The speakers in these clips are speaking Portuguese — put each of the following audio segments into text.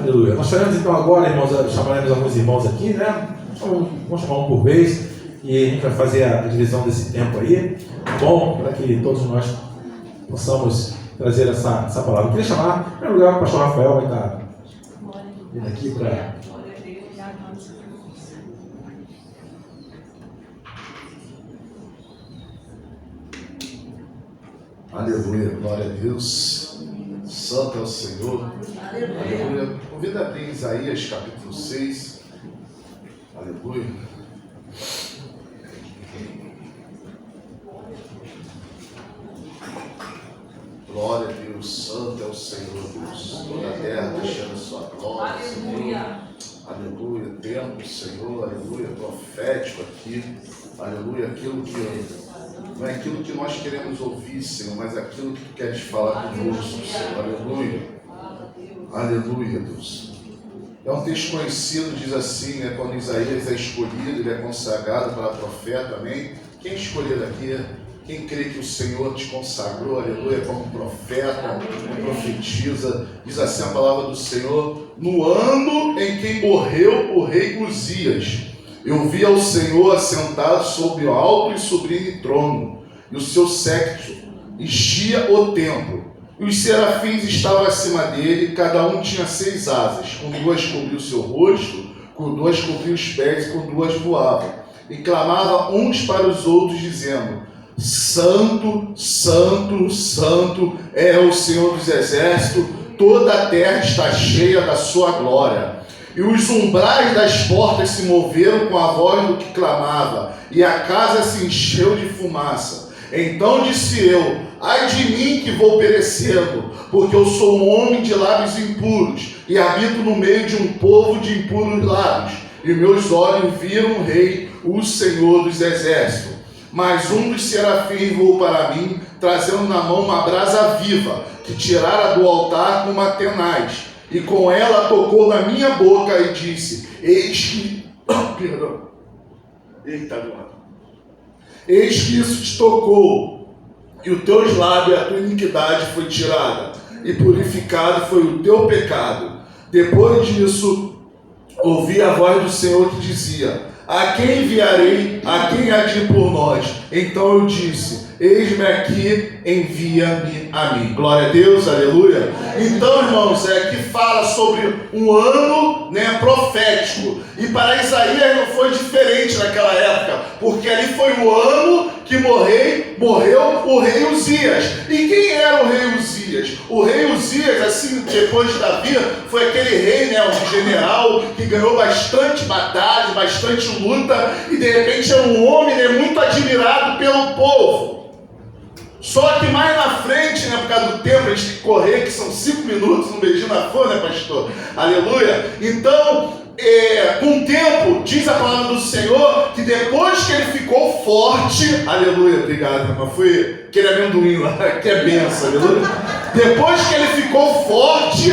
Aleluia. Nós faremos então agora, irmãos, chamaremos alguns irmãos aqui, né? Vamos chamar um por vez e a gente vai fazer a divisão desse tempo aí, tá bom? Para que todos nós possamos trazer essa palavra. Eu queria chamar, em primeiro lugar, o pastor Rafael vai estar vindo aqui para... Aleluia, glória a Deus, santo é o Senhor, aleluia. Convido a abrir Isaías capítulo 6, aleluia. Glória a Deus, santo é o Senhor Deus, toda a terra deixando a sua glória, Senhor. Aleluia, tempo, Senhor, aleluia, profético aqui, aleluia, aquilo que... Não é aquilo que nós queremos ouvir, Senhor, mas aquilo que Tu queres falar conosco, Senhor. Aleluia. Aleluia, Deus. É um texto conhecido, diz assim, né? Quando Isaías é escolhido, ele é consagrado para profeta, amém? Quem escolheu aqui? Quem crê que o Senhor te consagrou, aleluia, como profeta, profetiza, diz assim a palavra do Senhor: no ano em que morreu o rei Uzias, eu vi ao Senhor assentado sobre o alto e sublime trono, e o seu séquito enchia o templo. E os serafins estavam acima dele, cada um tinha 6 asas, com 2 cobria o seu rosto, com 2 cobria os pés e com 2 voavam. E clamava uns para os outros, dizendo: Santo, Santo, Santo é o Senhor dos exércitos, toda a terra está cheia da sua glória. E os umbrais das portas se moveram com a voz do que clamava, e a casa se encheu de fumaça. Então disse eu: ai de mim que vou perecendo, porque eu sou um homem de lábios impuros, e habito no meio de um povo de impuros lábios. E meus olhos viram o Rei, o Senhor dos exércitos. Mas um dos serafins voou para mim, trazendo na mão uma brasa viva, que tirara do altar com uma tenaz. E com ela tocou na minha boca e disse: eis que... Perdão. Eita, eis que isso te tocou, e os teus lábios, a tua iniquidade foi tirada, e purificado foi o teu pecado. Depois disso, ouvi a voz do Senhor que dizia: a quem enviarei? A quem há de ir por nós? Então eu disse: eis-me aqui, envia-me a mim. Glória a Deus, aleluia. Então, irmãos, que fala sobre um ano, né, profético. E para Isaías não foi diferente naquela época, porque ali foi o ano que morreu o rei Uzias. E quem era o rei Uzias? O rei Uzias, assim, depois de Davi, foi aquele rei, né, um general que ganhou bastante batalha, bastante luta, e de repente é um homem, né, muito admirado pelo povo. Só que mais na frente, né, por causa do tempo, a gente tem que correr, que são 5 minutos, um beijinho na flor, né, pastor? Aleluia. Então, com o tempo, diz a palavra do Senhor, que depois que ele ficou forte, aleluia, obrigado, mas foi aquele amendoim lá, que é benção, aleluia. Depois que ele ficou forte,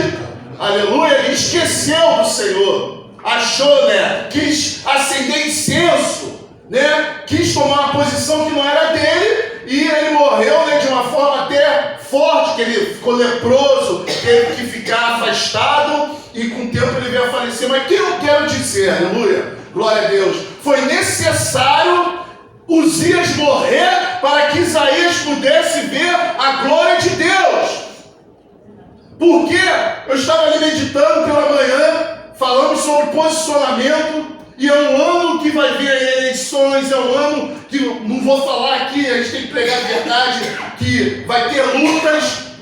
aleluia, ele esqueceu do Senhor, achou, né, quis acender incenso, né, quis tomar uma posição que não era dele, e ele morreu, né, de uma forma até forte, que ele ficou leproso, teve que ficar afastado, e com o tempo ele veio a falecer. Mas o que eu quero dizer, aleluia, glória a Deus, foi necessário Uzias morrer para que Isaías pudesse ver a glória de Deus. Porque eu estava ali meditando pela manhã, falando sobre posicionamento, e é um ano que vai vir eleições, é um ano que, não vou falar aqui, a gente tem que pregar a verdade, que vai ter lutas,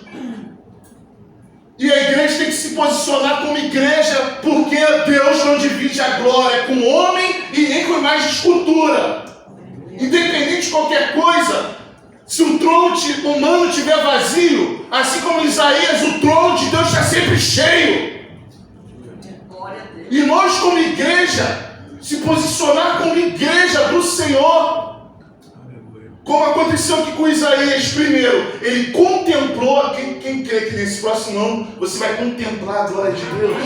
e a igreja tem que se posicionar como igreja, porque Deus não divide a glória com homem e nem com imagem de escultura. Independente de qualquer coisa, se o trono humano estiver vazio, assim como Isaías, o trono de Deus está sempre cheio. E nós como igreja, se posicionar como igreja do Senhor, como aconteceu aqui com Isaías. Primeiro, ele contemplou. Quem crê que nesse próximo ano você vai contemplar a glória de Deus?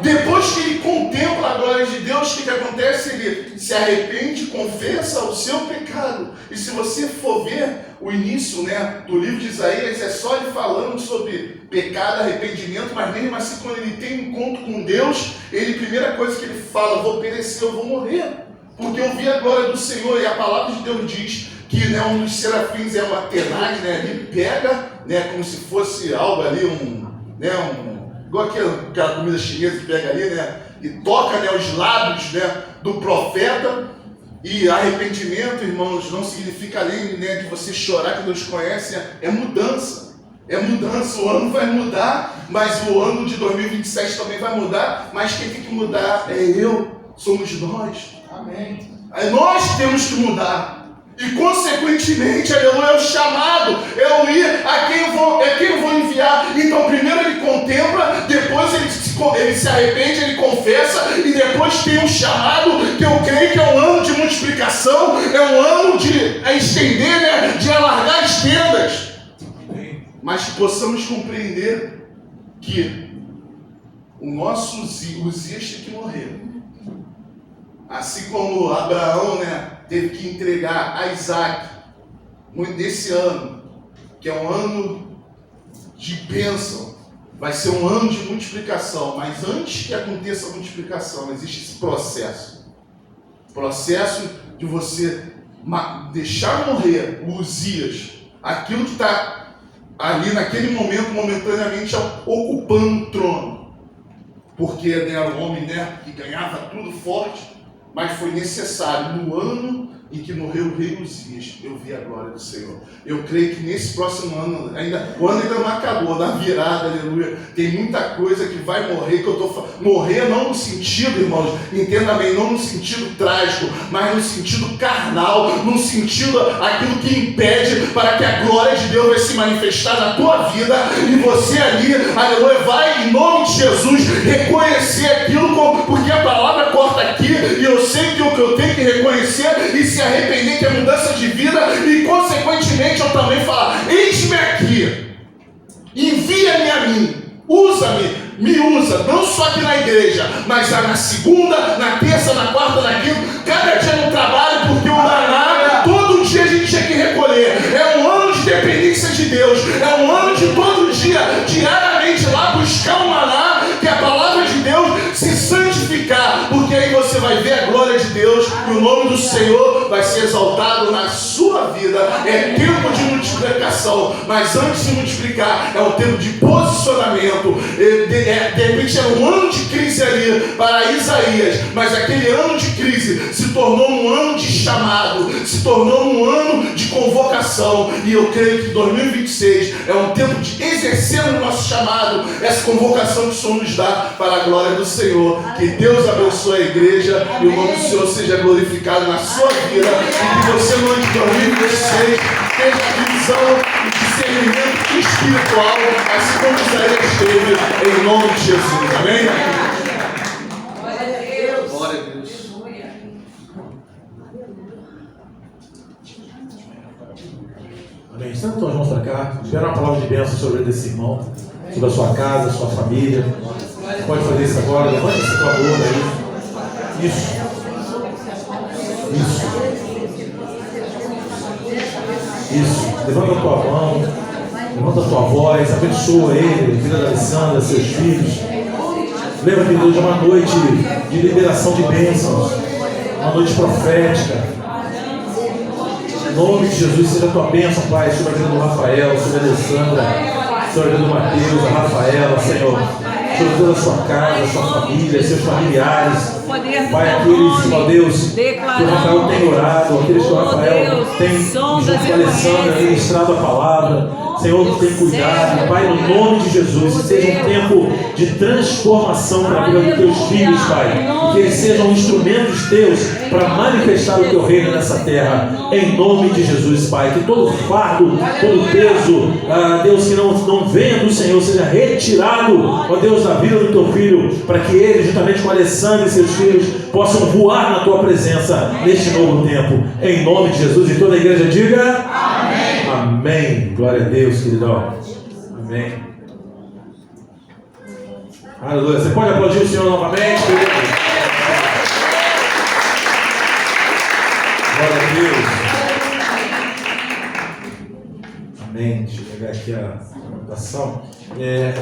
Depois que ele contempla a glória de Deus, o que acontece? Ele se arrepende, confessa o seu pecado. E se você for ver o início, né, do livro de Isaías, é só ele falando sobre pecado, arrependimento, mas mesmo assim, quando ele tem um encontro com Deus, a primeira coisa que ele fala: vou perecer, eu vou morrer, porque eu vi a glória do Senhor. E a palavra de Deus diz que, né, um dos serafins é uma tenaz, né, ele pega, né, como se fosse algo ali, igual aquela comida chinesa que pega ali, né, e toca, né, os lábios, né, do profeta. E arrependimento, irmãos, não significa além, né, de você chorar, que Deus conhece, é mudança. É mudança. O ano vai mudar, mas o ano de 2027 também vai mudar. Mas quem tem que mudar é eu, somos nós. Amém. Aí nós temos que mudar. E consequentemente, aleluia, é o chamado, é o ir a quem eu vou enviar. Então primeiro ele contempla, depois ele se arrepende, ele confessa, e depois tem um chamado, que eu creio que é um ano de multiplicação, é um ano de estender, né, de alargar as tendas. Mas que possamos compreender que o nosso Uzias tem que morrer. Assim como Abraão, né, teve que entregar a Isaac nesse ano, que é um ano de bênção, vai ser um ano de multiplicação. Mas antes que aconteça a multiplicação, existe esse processo de você deixar morrer o Uzias, aquilo que está ali naquele momento, momentaneamente ocupando o trono, porque era o homem, né, que ganhava tudo forte. Mas foi necessário, no ano em que morreu o rei Uzias, eu vi a glória do Senhor. Eu creio que nesse próximo ano, o ano ainda não acabou, na virada, aleluia, tem muita coisa que vai morrer, que eu estou falando. Morrer não no sentido, irmãos, entenda bem, não no sentido trágico, mas no sentido carnal, no sentido aquilo que impede para que a glória de Deus vai se manifestar na tua vida, e você ali, aleluia, vai em nome de Jesus reconhecer aquilo, porque a palavra corta aqui, e eu sei que o que eu tenho que reconhecer e se arrepender, que é mudança de vida, e consequentemente eu também falar: eis-me aqui, envia-me a mim, usa-me, me usa, não só aqui na igreja, mas na segunda, na terça, na quarta, na quinta, cada dia no trabalho, porque o maná, todo dia a gente tinha que recolher. É um ano de dependência de Deus, é um ano de todo dia, diariamente lá buscar o maná, que é a palavra de Deus, se santificar, porque aí você vai ver a glória de Deus e o nome do Senhor vai ser exaltado na sua vida. É tempo de multiplicação, mas antes de multiplicar é um tempo de posicionamento. De repente era um ano de crise ali para Isaías, mas aquele ano de crise se tornou um ano de chamado, se tornou um ano de convocação, e eu creio que 2026 é um tempo de exercer o nosso chamado, essa convocação que o Senhor nos dá para a glória do Senhor. Que Deus abençoe a igreja e o nome do Senhor seja glorificado na sua vida, e que você no ano de 2026 tenha visão e discernimento espiritual, assim como Isaías teve, em nome de Jesus. Amém? Glória a Deus. Amém. Estando tuas mãos para cá, espera uma palavra de bênção sobre esse irmão, sobre a sua casa, sua família. Você pode fazer isso agora, levanta essa tua boca aí. Isso. Levanta a tua mão, levanta a tua voz, abençoa ele, a vida da Alessandra, seus filhos. Lembra que hoje é uma noite de liberação de bênçãos, uma noite profética. Em nome de Jesus, seja a tua bênção, Pai, sobre a vida do Rafael, sobre a Alessandra, sobre a vida do Mateus, a Rafaela, Senhor, sobre toda a sua casa, sua família, seus familiares. Pai, aqueles, ó Deus, que o Rafael tem orado, aqueles que o Rafael tem, junto com a Alessandra, ministrado a palavra. Senhor, que tem cuidado, Pai, no nome de Jesus, que seja um tempo de transformação para a vida dos teus filhos, Pai, e que eles sejam instrumentos teus para manifestar o teu reino nessa terra, em nome de Jesus, Pai. Que todo fardo, todo peso, Deus, que não venha do Senhor, seja retirado, ó Deus, da vida do teu filho, para que ele, juntamente com Alessandra e seus filhos, possam voar na tua presença neste novo tempo, em nome de Jesus. E toda a igreja diga amém. Amém. Glória a Deus, queridão. Amém. Aleluia. Você pode aplaudir o Senhor novamente? Glória a Deus. Amém. Deixa eu pegar aqui a anotação.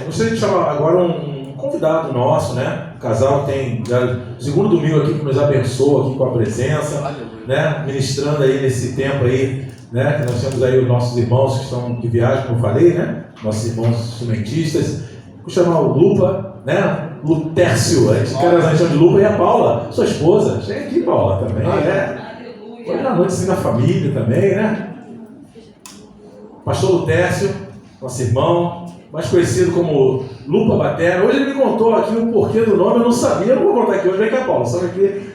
Gostaria de chamar agora um convidado nosso, né? O casal tem já o segundo domingo aqui que nos abençoa aqui com a presença, né? Ministrando aí nesse tempo aí, né? Que nós temos aí os nossos irmãos que estão de viagem, como eu falei, né? Nossos irmãos instrumentistas. Vou chamar o Lupa, né? Lutércio, a gente chama de Lupa, e a Paula, sua esposa. Chega aqui, Paula, também, né? Hoje na noite assim na família também, né? Pastor Lutércio, nosso irmão, mais conhecido como Lupa Batera. Hoje ele me contou aqui o porquê do nome, eu não sabia, eu não vou contar aqui hoje, vem cá, Paulo, sabe aqui.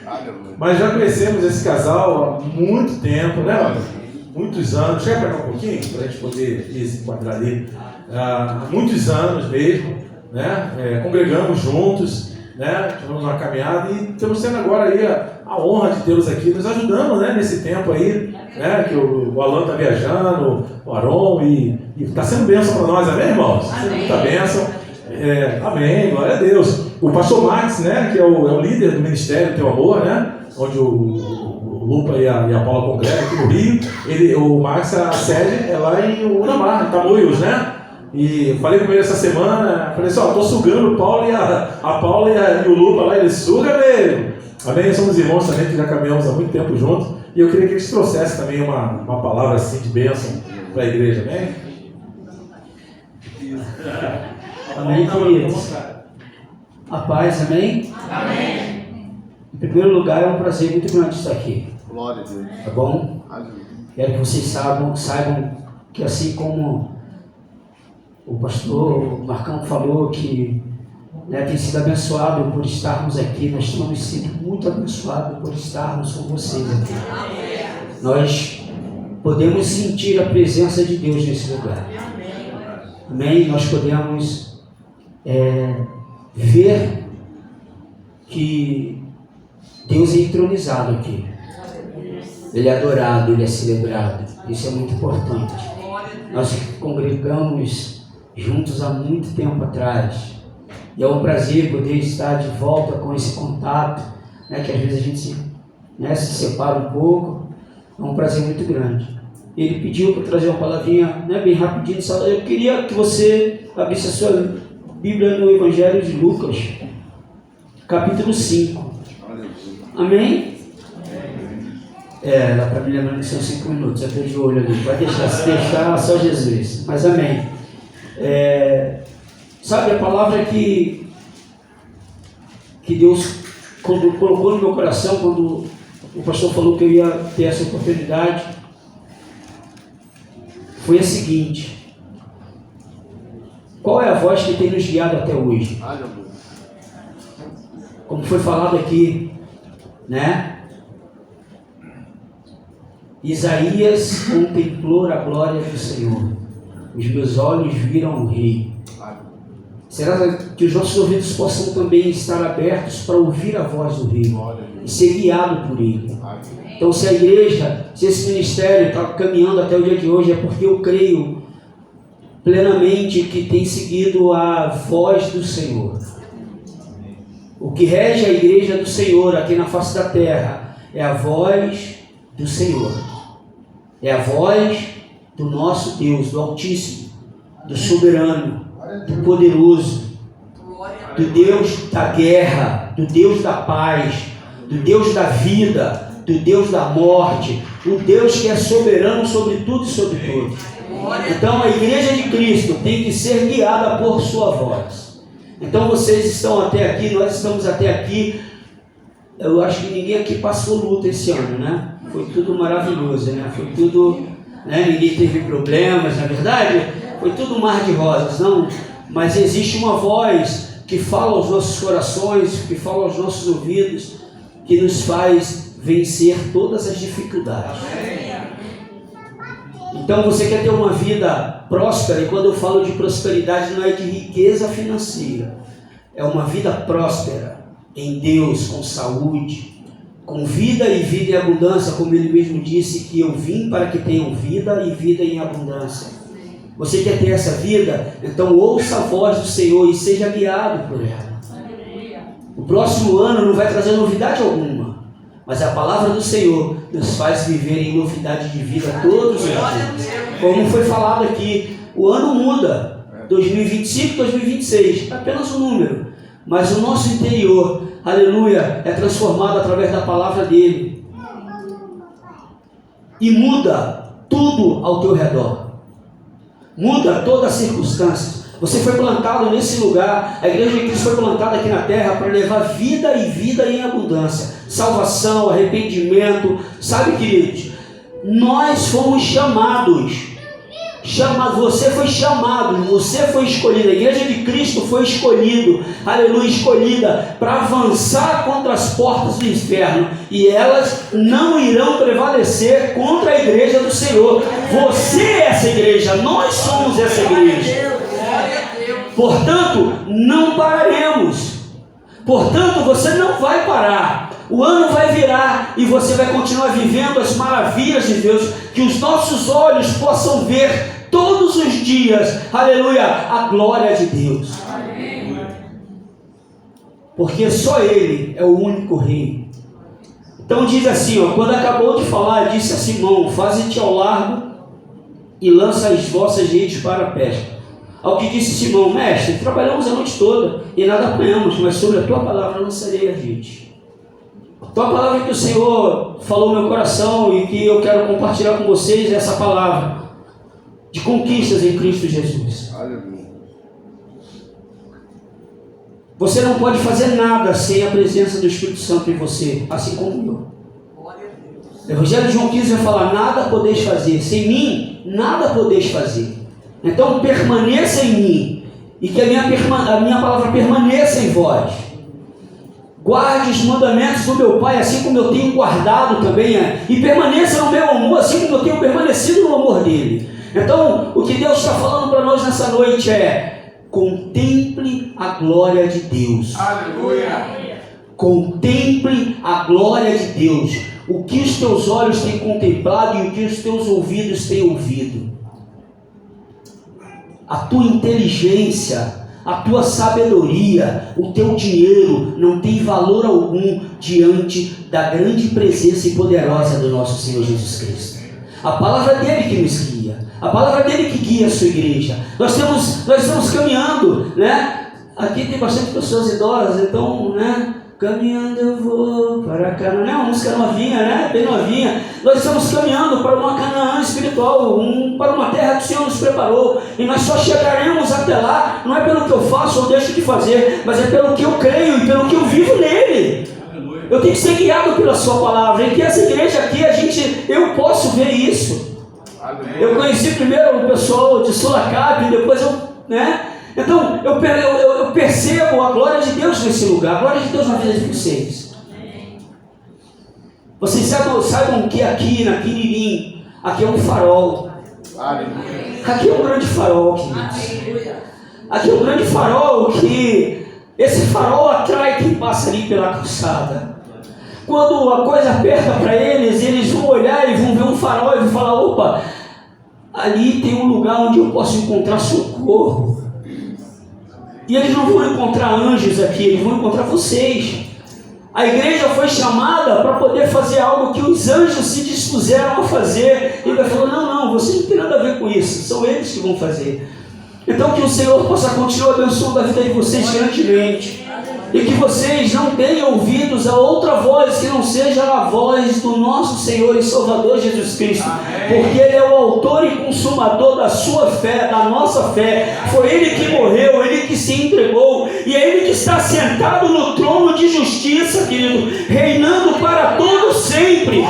Mas já conhecemos esse casal há muito tempo, né? Muitos anos. Chega para cá um pouquinho, para a gente poder se enquadrar ali. Há muitos anos mesmo, né? Congregamos juntos, né? Tivemos uma caminhada e estamos tendo agora aí a honra de tê-los aqui nos ajudando, né? Nesse tempo aí, né? Que o Alan está viajando, o Aron, e está sendo bênção para nós, amém, irmãos? Está sendo muita bênção. Amém, glória a Deus. O pastor Max, né? Que é o líder do Ministério Teu Amor, né? Onde o Lupa e a Paula congregam aqui no Rio. O Max, a sede é lá em Unamar, em Tamoios, né? E falei com ele essa semana, falei assim, estou sugando o Paulo e a Paula e o Lupa lá, ele suga mesmo. Amém? Somos irmãos também que já caminhamos há muito tempo juntos. E eu queria que eles trouxessem também uma palavra assim de bênção para a igreja, amém? Amém, queridos. A paz, amém? Amém. Em primeiro lugar, é um prazer muito grande estar aqui. Glória a Deus. Tá bom? Quero que vocês saibam que assim como o pastor Marcão falou que tem sido abençoado por estarmos aqui, nós temos sido muito abençoados por estarmos com vocês aqui. Nós podemos sentir a presença de Deus nesse lugar. Amém? Nós podemos ver que Deus é entronizado aqui. Ele é adorado, Ele é celebrado. Isso é muito importante. Nós congregamos juntos há muito tempo atrás. E é um prazer poder estar de volta com esse contato, né, que às vezes a gente se separa um pouco. É um prazer muito grande. Ele pediu para trazer uma palavrinha, bem rapidinho. Eu queria que você abrisse a sua Bíblia no Evangelho de Lucas, capítulo 5. Amém? Dá para me lembrar que são 5 minutos, eu estou de olho ali. Vai deixar só Jesus. Mas amém. Sabe a palavra que Deus colocou no meu coração quando o pastor falou que eu ia ter essa oportunidade foi a seguinte: qual é a voz que tem nos guiado até hoje? Como foi falado aqui, né? Isaías contemplou a glória do Senhor. Os meus olhos viram o Rei. Será que os nossos ouvidos possam também estar abertos para ouvir a voz do Rei e ser guiado por Ele? Então, se a igreja, se esse ministério está caminhando até o dia de hoje, é porque eu creio plenamente que tem seguido a voz do Senhor. O que rege a igreja do Senhor aqui na face da terra é a voz do Senhor. É a voz do nosso Deus, do Altíssimo, do Soberano, do Poderoso, do Deus da guerra, do Deus da paz, do Deus da vida, do Deus da morte, o Deus que é soberano sobre tudo e sobre todos. Então a igreja de Cristo tem que ser guiada por sua voz. Então vocês estão até aqui, nós estamos até aqui. Eu acho que ninguém aqui passou luta esse ano, né? Foi tudo maravilhoso, né? Foi tudo, ninguém teve problemas, na verdade, foi tudo um mar de rosas, não? Mas existe uma voz que fala aos nossos corações, que fala aos nossos ouvidos, que nos faz vencer todas as dificuldades. Então você quer ter uma vida próspera, e quando eu falo de prosperidade não é de riqueza financeira, é uma vida próspera em Deus, com saúde, com vida e vida em abundância, como Ele mesmo disse que eu vim para que tenham vida e vida em abundância. Você quer ter essa vida? Então ouça a voz do Senhor e seja guiado por ela. próximo ano não vai trazer novidade alguma, mas a palavra do Senhor nos faz viver em novidade de vida todos os dias. Como foi falado aqui, o ano muda, 2025, 2026, é apenas um número, mas o nosso interior, aleluia, é transformado através da palavra dele, e muda tudo ao teu redor, muda todas as circunstâncias. Você foi plantado nesse lugar, a igreja de Cristo foi plantada aqui na terra para levar vida e vida em abundância, salvação, arrependimento. Sabe, queridos, nós fomos chamados, você foi chamado, você foi escolhido, a igreja de Cristo foi escolhido, aleluia, escolhida para avançar contra as portas do inferno, e elas não irão prevalecer contra a igreja do Senhor. Você é essa igreja, nós somos essa igreja. Portanto, não pararemos. Portanto, você não vai parar. O ano vai virar e você vai continuar vivendo as maravilhas de Deus, que os nossos olhos possam ver todos os dias, aleluia, a glória de Deus. Porque só Ele é o único Rei. Então diz assim, ó, quando acabou de falar, disse a Simão: faze-te ao largo e lança as vossas redes para a pesca. Ao que disse Simão: mestre, trabalhamos a noite toda e nada apanhamos, mas sobre a tua palavra lançarei a rede. Então a palavra que o Senhor falou no meu coração e que eu quero compartilhar com vocês é essa palavra de conquistas em Cristo Jesus. Você não pode fazer nada sem a presença do Espírito Santo em você, assim como eu. O Evangelho de João 15 vai falar: nada podeis fazer, sem mim nada podeis fazer. Então permaneça em mim, e que a minha palavra permaneça em vós. Guarde os mandamentos do meu Pai, assim como eu tenho guardado também, e permaneça no meu amor, assim como eu tenho permanecido no amor dele. Então, o que Deus está falando para nós nessa noite é: contemple a glória de Deus. Aleluia! Contemple a glória de Deus. O que os teus olhos têm contemplado e o que os teus ouvidos têm ouvido. A tua inteligência, a tua sabedoria, o teu dinheiro não tem valor algum diante da grande presença e poderosa do nosso Senhor Jesus Cristo. A palavra dele que nos guia, a palavra dele que guia a sua igreja. Nós estamos caminhando, né? Aqui tem bastante pessoas idosas, então, né? Caminhando eu vou para Canaã, não é uma música novinha, né? Bem novinha. Nós estamos caminhando para uma Canaã espiritual, para uma terra que o Senhor nos preparou, e nós só chegaremos até lá, não é pelo que eu faço ou deixo de fazer, mas é pelo que eu creio e pelo que eu vivo nele. Eu tenho que ser guiado pela sua palavra, e que essa igreja aqui, eu posso ver isso. Eu conheci primeiro o pessoal de Sulacap, depois né? Então, eu percebo a glória de Deus nesse lugar, a glória de Deus na vida de vocês. Vocês saibam que aqui na Quiririm, aqui é um farol. Aqui é um grande farol, queridos. Aqui é um grande farol que esse farol atrai quem passa ali pela calçada. Quando a coisa aperta para eles vão olhar e vão ver um farol e vão falar: opa, ali tem um lugar onde eu posso encontrar socorro. E eles não vão encontrar anjos aqui, eles vão encontrar vocês. A igreja foi chamada para poder fazer algo que os anjos se dispuseram a fazer. E ele falou: não, você não tem nada a ver com isso, são eles que vão fazer. Então que o Senhor possa continuar abençoando a vida de vocês grandemente. E que vocês não tenham ouvidos a outra voz que não seja a voz do nosso Senhor e Salvador Jesus Cristo. Amém. Porque Ele é o autor e consumador da sua fé, da nossa fé. Foi Ele que morreu, Ele que se entregou, e é Ele que está sentado no trono de justiça, querido, reinando para todo sempre.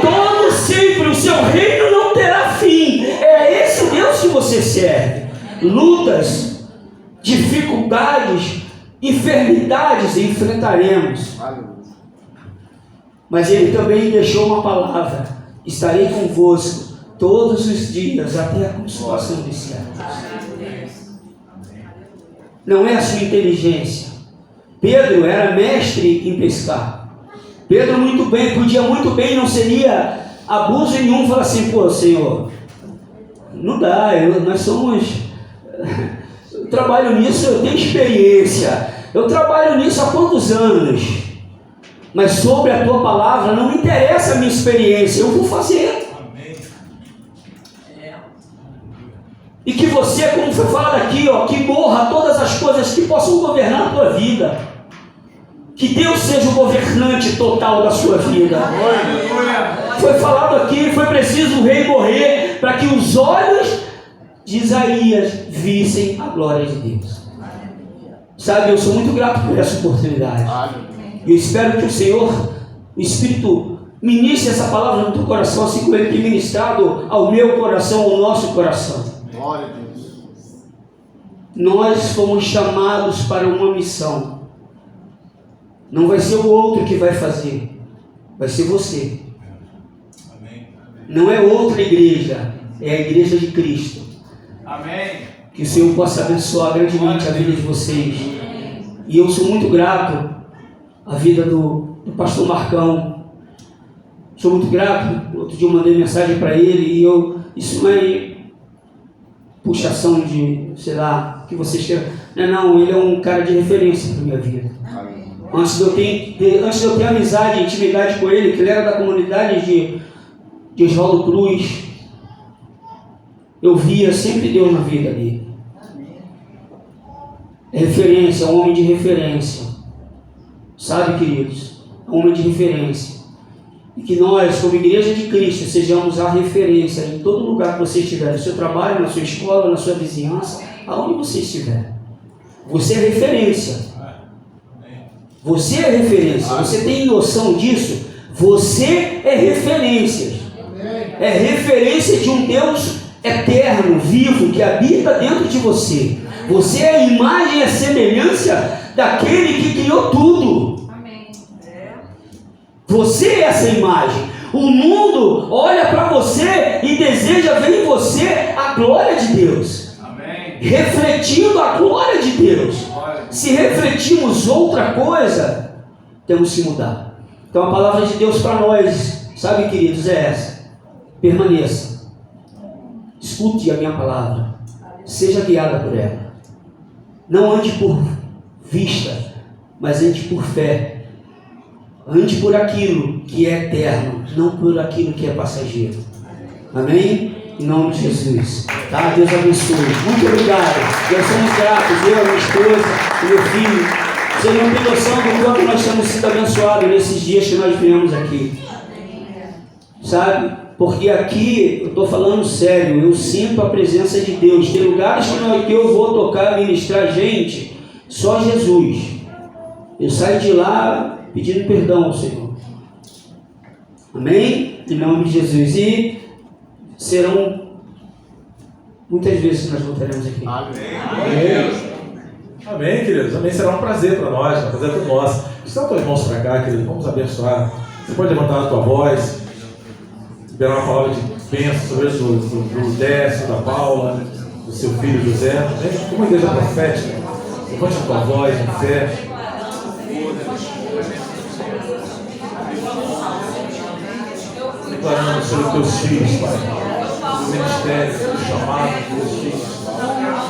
Todo sempre, o seu reino não terá fim. É esse Deus que você serve. Lutas, dificuldades, enfermidades enfrentaremos, mas Ele também deixou uma palavra: estarei convosco todos os dias até a consumação dos séculos. Não é a sua inteligência. Pedro era mestre em pescar. Pedro podia muito bem, não seria abuso nenhum falar assim: pô, Senhor, não dá, nós somos... Eu trabalho nisso, eu tenho experiência. eu trabalho nisso há quantos anos? Mas sobre a tua palavra não me interessa a minha experiência, eu vou fazer. Amém. E que você, como foi falado aqui, ó, que morra todas as coisas que possam governar a tua vida. Que Deus seja o governante total da sua vida. Foi falado aqui, foi preciso o rei morrer para que os olhos de Isaías vissem a glória de Deus. Sabe, eu sou muito grato por essa oportunidade. E eu espero que o Senhor, o Espírito, ministre essa palavra no teu coração, assim como Ele tem ministrado ao meu coração, ao nosso coração. Glória a Deus. Nós fomos chamados para uma missão. Não vai ser o outro que vai fazer, vai ser você. Não é outra igreja, é a igreja de Cristo. Amém. Que o Senhor possa abençoar grandemente a vida de vocês. E eu sou muito grato à vida do pastor Marcão. Sou muito grato. Outro dia eu mandei mensagem para ele e isso não é puxação de, sei lá, que vocês queiram. Não, ele é um cara de referência para minha vida. Antes de eu ter amizade e intimidade com ele, que ele era da comunidade de Oswaldo Cruz, eu via sempre Deus na vida dele. É referência, é um homem de referência. Sabe, queridos? É um homem de referência. E que nós, como igreja de Cristo, sejamos a referência em todo lugar que você estiver, no seu trabalho, na sua escola, na sua vizinhança, aonde você estiver. Você é referência. Você é referência. Você tem noção disso? Você é referência. É referência de um Deus eterno, vivo, que habita dentro de você. Você é a imagem e a semelhança daquele que criou tudo. Você é essa imagem. O mundo olha para você e deseja ver em você a glória de Deus. Refletindo a glória de Deus. Se refletimos outra coisa, temos que mudar. Então a palavra de Deus para nós, sabe, queridos, é essa: permaneça, escute a minha palavra, seja guiada por ela. Não ande por vista, mas ande por fé. Ande por aquilo que é eterno, não por aquilo que é passageiro. Amém? Em nome de Jesus. Tá? Deus abençoe. Muito obrigado. Nós somos gratos, eu, minha esposa, o meu filho. Vocês não têm noção do quanto nós temos sido abençoados nesses dias que nós viemos aqui. Sabe? Porque aqui, eu estou falando sério, eu sinto a presença de Deus. Tem lugares que eu vou tocar, ministrar gente, só Jesus. Eu saio de lá pedindo perdão ao Senhor. Amém? Em nome de Jesus. E serão muitas vezes que nós voltaremos aqui. Amém. Amém, queridos. Amém. Será um prazer para nós, um prazer para nós. Estão teus irmãos para cá, queridos. Vamos abençoar. Você pode levantar a tua voz, liberar uma palavra de bênção sobre isso do Décio, da Paula, do seu filho José. Amém? Como igreja profética, levante a tua voz em fé. Declarando sobre os teus filhos, Pai, o ministério, o chamado dos teus filhos,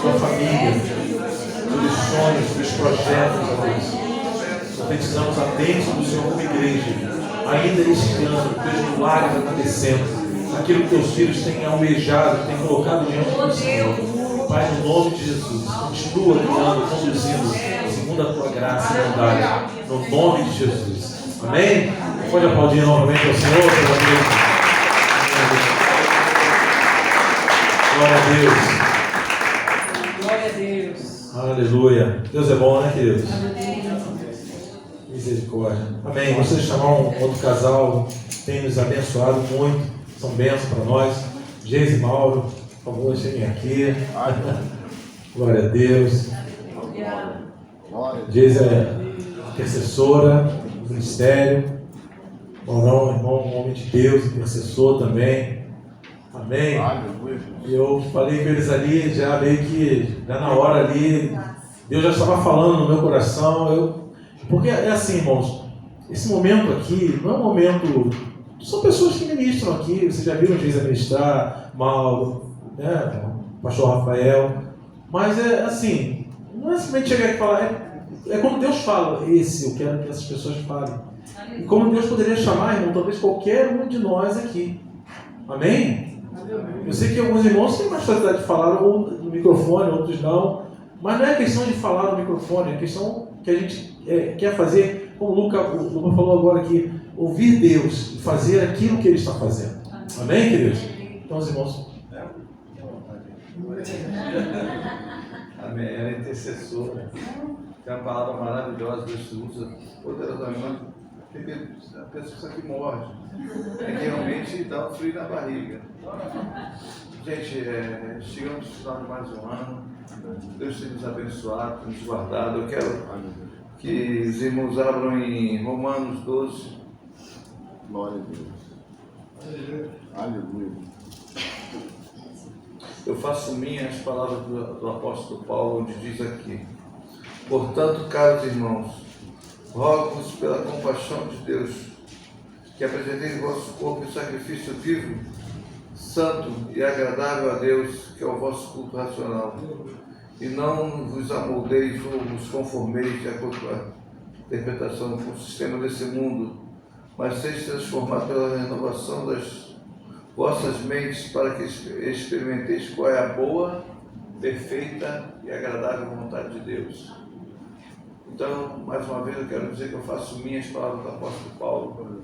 tua família, sobre os sonhos, sobre os projetos, ó Deus. Profetizamos a bênção do Senhor como igreja, ainda este ano, teus milagres acontecendo, aquilo que teus filhos têm almejado, têm colocado diante do Senhor. Pai, no nome de Jesus, continua guiando, conduzindo, segundo a tua graça e bondade, no nome de Jesus. Amém? Pode aplaudir novamente ao Senhor pela vida. Glória a Deus. Glória a Deus. Aleluia. Deus é bom, né, queridos? Misericórdia. Amém. Gostaria de chamar um outro casal que tem nos abençoado muito. São bênçãos para nós. Geis e Mauro, por favor, cheguem aqui. Glória a Deus. Geis é intercessora do ministério. Maurão, irmão, um homem de Deus, intercessor também. Amém. E eu falei com eles ali, já meio que, já na hora ali, Deus já estava falando no meu coração. Porque é assim, irmãos, esse momento aqui não é um momento. São pessoas que ministram aqui, vocês já viram a ministrar, Mauro, né, o pastor Rafael. Mas é assim, não é simplesmente chegar aqui e falar, É como Deus fala, eu quero que essas pessoas falem. E como Deus poderia chamar, irmão, talvez qualquer um de nós aqui. Amém? Eu sei que alguns irmãos têm mais facilidade de falar ou no microfone, outros não. Mas não é questão de falar no microfone, é questão que a gente quer fazer, como o Luca falou agora aqui, ouvir Deus e fazer aquilo que Ele está fazendo. Amém, queridos? Então, os irmãos. Amém. Ela é intercessora. Tem uma palavra maravilhosa, Deus usa poderosamente. A pessoa que morre. É que realmente dá um frio na barriga. Gente, chegamos no final de mais um ano. Deus tem nos abençoado, tem nos guardado. Eu quero que os irmãos abram em Romanos 12. Glória a Deus. Aleluia. Eu faço minhas as palavras do apóstolo Paulo, onde diz aqui: portanto, caros irmãos, rogo-vos pela compaixão de Deus, que apresenteis o vosso corpo em sacrifício vivo, santo e agradável a Deus, que é o vosso culto racional. E não vos amoldeis ou vos conformeis de acordo com a interpretação do sistema desse mundo, mas sejam transformados pela renovação das vossas mentes, para que experimenteis qual é a boa, perfeita e agradável vontade de Deus. Então, mais uma vez, eu quero dizer que eu faço minhas palavras do apóstolo Paulo.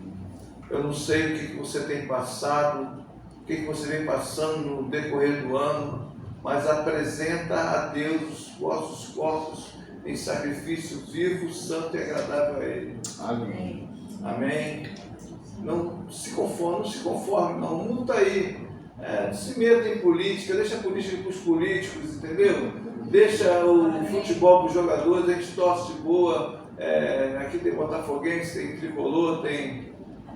Eu não sei o que você tem passado, o que você vem passando no decorrer do ano, mas apresenta a Deus os vossos corpos em sacrifício vivo, santo e agradável a Ele. Amém. Amém? Não se conforme, não. O mundo está aí. Não se meta em política, deixa a política para os políticos, entendeu? Deixa o futebol para os jogadores, a gente torce de boa. Aqui tem botafoguense, tem tricolor, tem.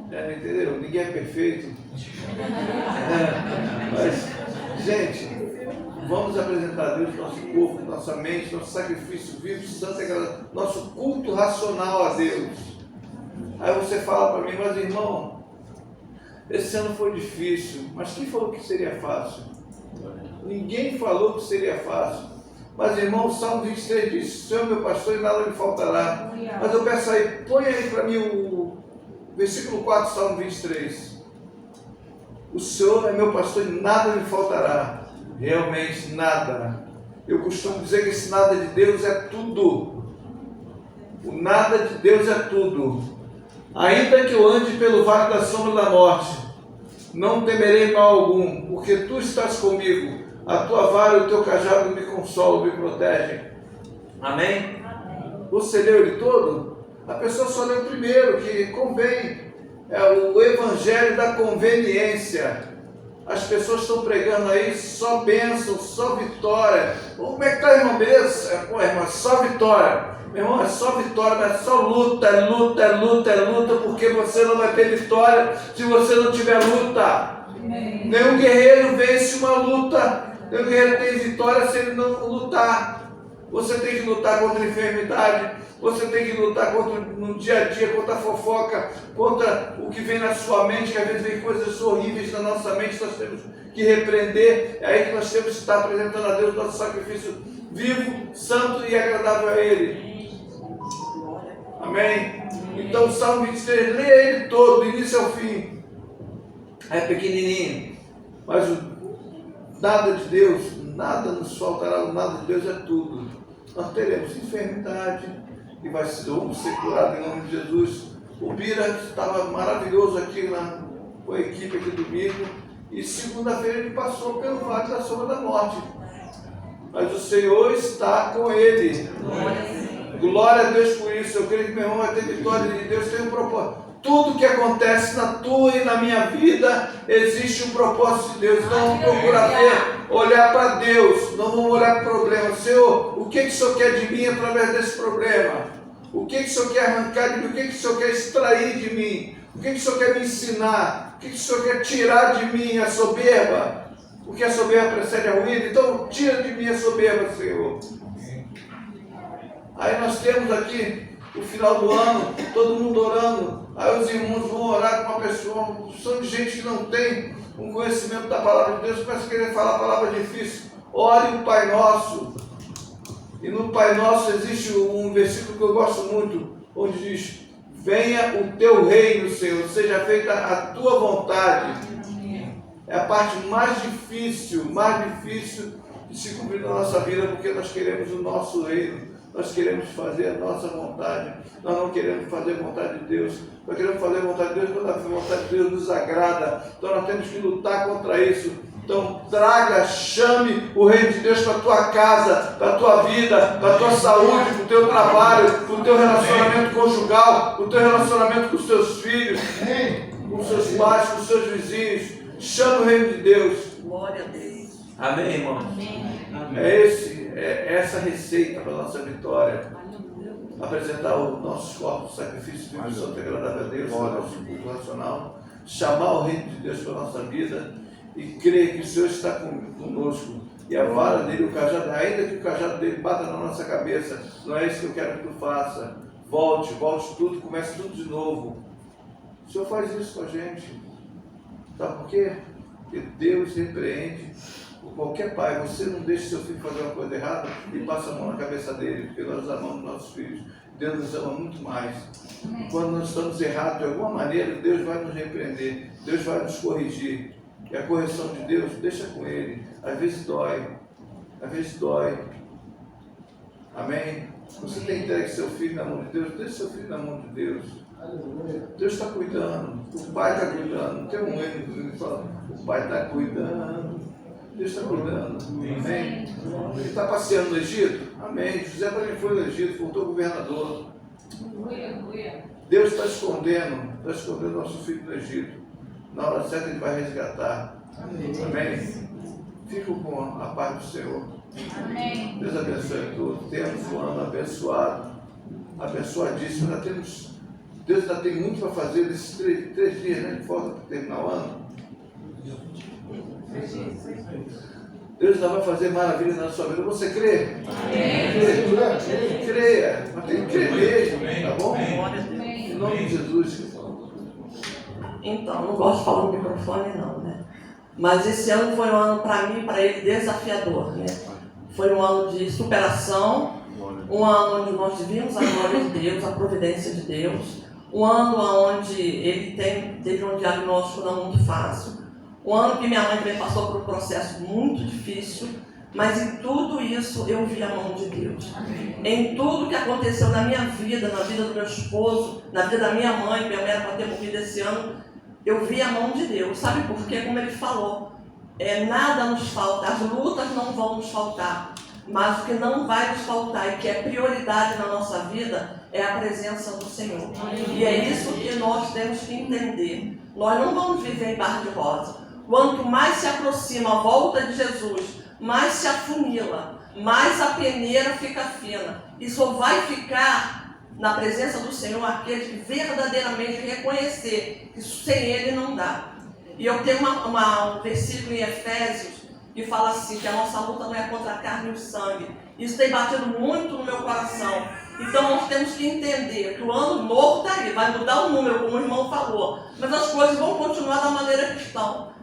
Entendeu? Ninguém é perfeito. Mas, gente, vamos apresentar a Deus nosso corpo, nossa mente, nosso sacrifício vivo, santo e agradável, nosso culto racional a Deus. Aí você fala para mim, mas irmão, esse ano foi difícil, mas quem falou que seria fácil? Ninguém falou que seria fácil. Mas irmão, o Salmo 23 diz: Senhor é meu pastor e nada me faltará. Mas eu peço aí, põe aí para mim o versículo 4 do Salmo 23. O Senhor é meu pastor e nada me faltará. Realmente nada. Eu costumo dizer que esse nada de Deus é tudo. O nada de Deus é tudo. Ainda que eu ande pelo vale da sombra da morte, não temerei mal algum, porque tu estás comigo. A tua vara e o teu cajado me consolam, me protegem. Amém? Você leu ele todo? A pessoa só leu o primeiro, que convém. É o evangelho da conveniência. As pessoas estão pregando aí só bênção, só vitória. Como é que está, irmão? Beleza? Pô, irmão, só vitória. Meu irmão, é só vitória, mas é só luta, porque você não vai ter vitória se você não tiver luta. Nenhum guerreiro vence uma luta, nenhum guerreiro tem vitória se ele não lutar. Você tem que lutar contra a enfermidade, você tem que lutar no dia a dia, contra a fofoca, contra o que vem na sua mente, que às vezes vem coisas horríveis na nossa mente, nós temos que repreender. É aí que nós temos que estar apresentando a Deus nosso sacrifício vivo, santo e agradável a Ele. Amém? Então o Salmo 23, leia ele todo, do início ao fim. É pequenininho, mas nada de Deus, nada nos faltará, o nada de Deus é tudo. Nós teremos enfermidade e vamos ser curados em nome de Jesus. O Bira estava maravilhoso aqui com a equipe aqui domingo, e segunda-feira ele passou pelo vale da sombra da morte, mas o Senhor está com ele. Glória a Deus por isso. Eu creio que meu irmão vai ter vitória de Deus, tem um propósito. Tudo que acontece na tua e na minha vida, existe um propósito de Deus. Então vamos procurar olhar para Deus, não vamos olhar para o problema. Senhor, o que o Senhor quer de mim através desse problema? O que o Senhor quer arrancar de mim? O que o Senhor quer extrair de mim? O que o Senhor quer me ensinar? O que o Senhor quer tirar de mim? A soberba? Porque a soberba precede a ruína. Então tira de mim a soberba, Senhor. Aí nós temos aqui o final do ano, todo mundo orando. Aí os irmãos vão orar com uma pessoa, são de gente que não tem um conhecimento da palavra de Deus, começa a querer falar a palavra difícil. Ore o Pai Nosso. E no Pai Nosso existe um versículo que eu gosto muito, onde diz: venha o teu reino, Senhor, seja feita a tua vontade. É a parte mais difícil de se cumprir na nossa vida, porque nós queremos o nosso reino, nós queremos fazer a nossa vontade, nós não queremos fazer a vontade de Deus, nós queremos fazer a vontade de Deus quando a vontade de Deus nos agrada, então nós temos que lutar contra isso. Então chame o reino de Deus para a tua casa, para a tua vida, para a tua saúde, para o teu trabalho, para o teu relacionamento conjugal, para o teu relacionamento com os teus filhos, com os seus pais, com os seus vizinhos. Chame o reino de Deus. Glória a Deus. Amém, irmãos? É essa receita para a nossa vitória. Apresentar os nossos corpos, sacrifício vivo, santo e agradável a Deus, o nosso culto racional. Chamar o reino de Deus para a nossa vida e crer que o Senhor está conosco. E a vara dele, o cajado, ainda que o cajado dele bata na nossa cabeça, não é isso que eu quero que tu faça. Volte tudo, comece tudo de novo. O Senhor faz isso com a gente. Sabe por quê? Porque Deus repreende qualquer pai. Você não deixa seu filho fazer uma coisa errada e passa a mão na cabeça dele, porque nós amamos nossos filhos. Deus nos ama muito mais. Quando nós estamos errados de alguma maneira, Deus vai nos repreender, Deus vai nos corrigir. E a correção de Deus, deixa com Ele. Às vezes dói. Amém? Você tem entregue seu filho na mão de Deus, deixa seu filho na mão de Deus. Deus está cuidando, o Pai está cuidando. Tem um hino que fala: o Pai está cuidando, Deus está cuidando. Amém? Ele está passeando no Egito? Amém. José também foi no Egito, voltou governador. Deus está escondendo nosso filho no Egito. Na hora certa ele vai resgatar. Amém? Fico com a paz do Senhor. Amém. Deus abençoe a todos. Temos um ano abençoado, abençoadíssimo. Deus ainda tem muito para fazer nesses três dias, né? Que falta para terminar o ano. Deus ainda vai fazer maravilha na sua vida. Você crê? Amém. Creia. Mas tem que crer mesmo, tá bom? Em nome de Jesus. Então, não gosto de falar no microfone não, né? Mas esse ano foi um ano para mim e para ele desafiador, né? Foi um ano de superação, um ano onde nós vimos a glória de Deus, a providência de Deus, um ano onde ele teve um diagnóstico não muito fácil, um ano que minha mãe também passou por um processo muito difícil, mas em tudo isso eu vi a mão de Deus. Em tudo que aconteceu na minha vida, na vida do meu esposo, na vida da minha mãe era para ter morrido esse ano, eu vi a mão de Deus. Sabe por quê? Como ele falou, nada nos falta, as lutas não vão nos faltar, mas o que não vai nos faltar e que é prioridade na nossa vida é a presença do Senhor. E é isso que nós temos que entender. Nós não vamos viver em bar de rosa. Quanto mais se aproxima a volta de Jesus, mais se afunila, mais a peneira fica fina. E só vai ficar na presença do Senhor aquele que verdadeiramente reconhecer que sem Ele não dá. E eu tenho um versículo em Efésios que fala assim, que a nossa luta não é contra a carne e o sangue. Isso tem batido muito no meu coração. Então nós temos que entender que o ano novo está aí, vai mudar o número, como o irmão falou, mas as coisas vão continuar da maneira que estão.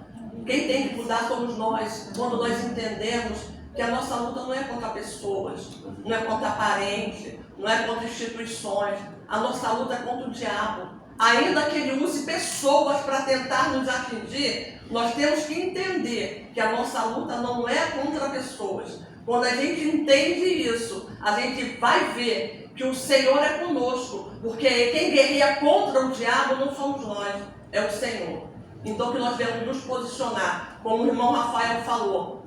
Quem tem que mudar somos nós, quando nós entendemos que a nossa luta não é contra pessoas, não é contra parentes, não é contra instituições, a nossa luta é contra o diabo. Ainda que ele use pessoas para tentar nos atingir, nós temos que entender que a nossa luta não é contra pessoas. Quando a gente entende isso, a gente vai ver que o Senhor é conosco, porque quem guerreia contra o diabo não somos nós, é o Senhor. Então que nós devemos nos posicionar, como o irmão Rafael falou.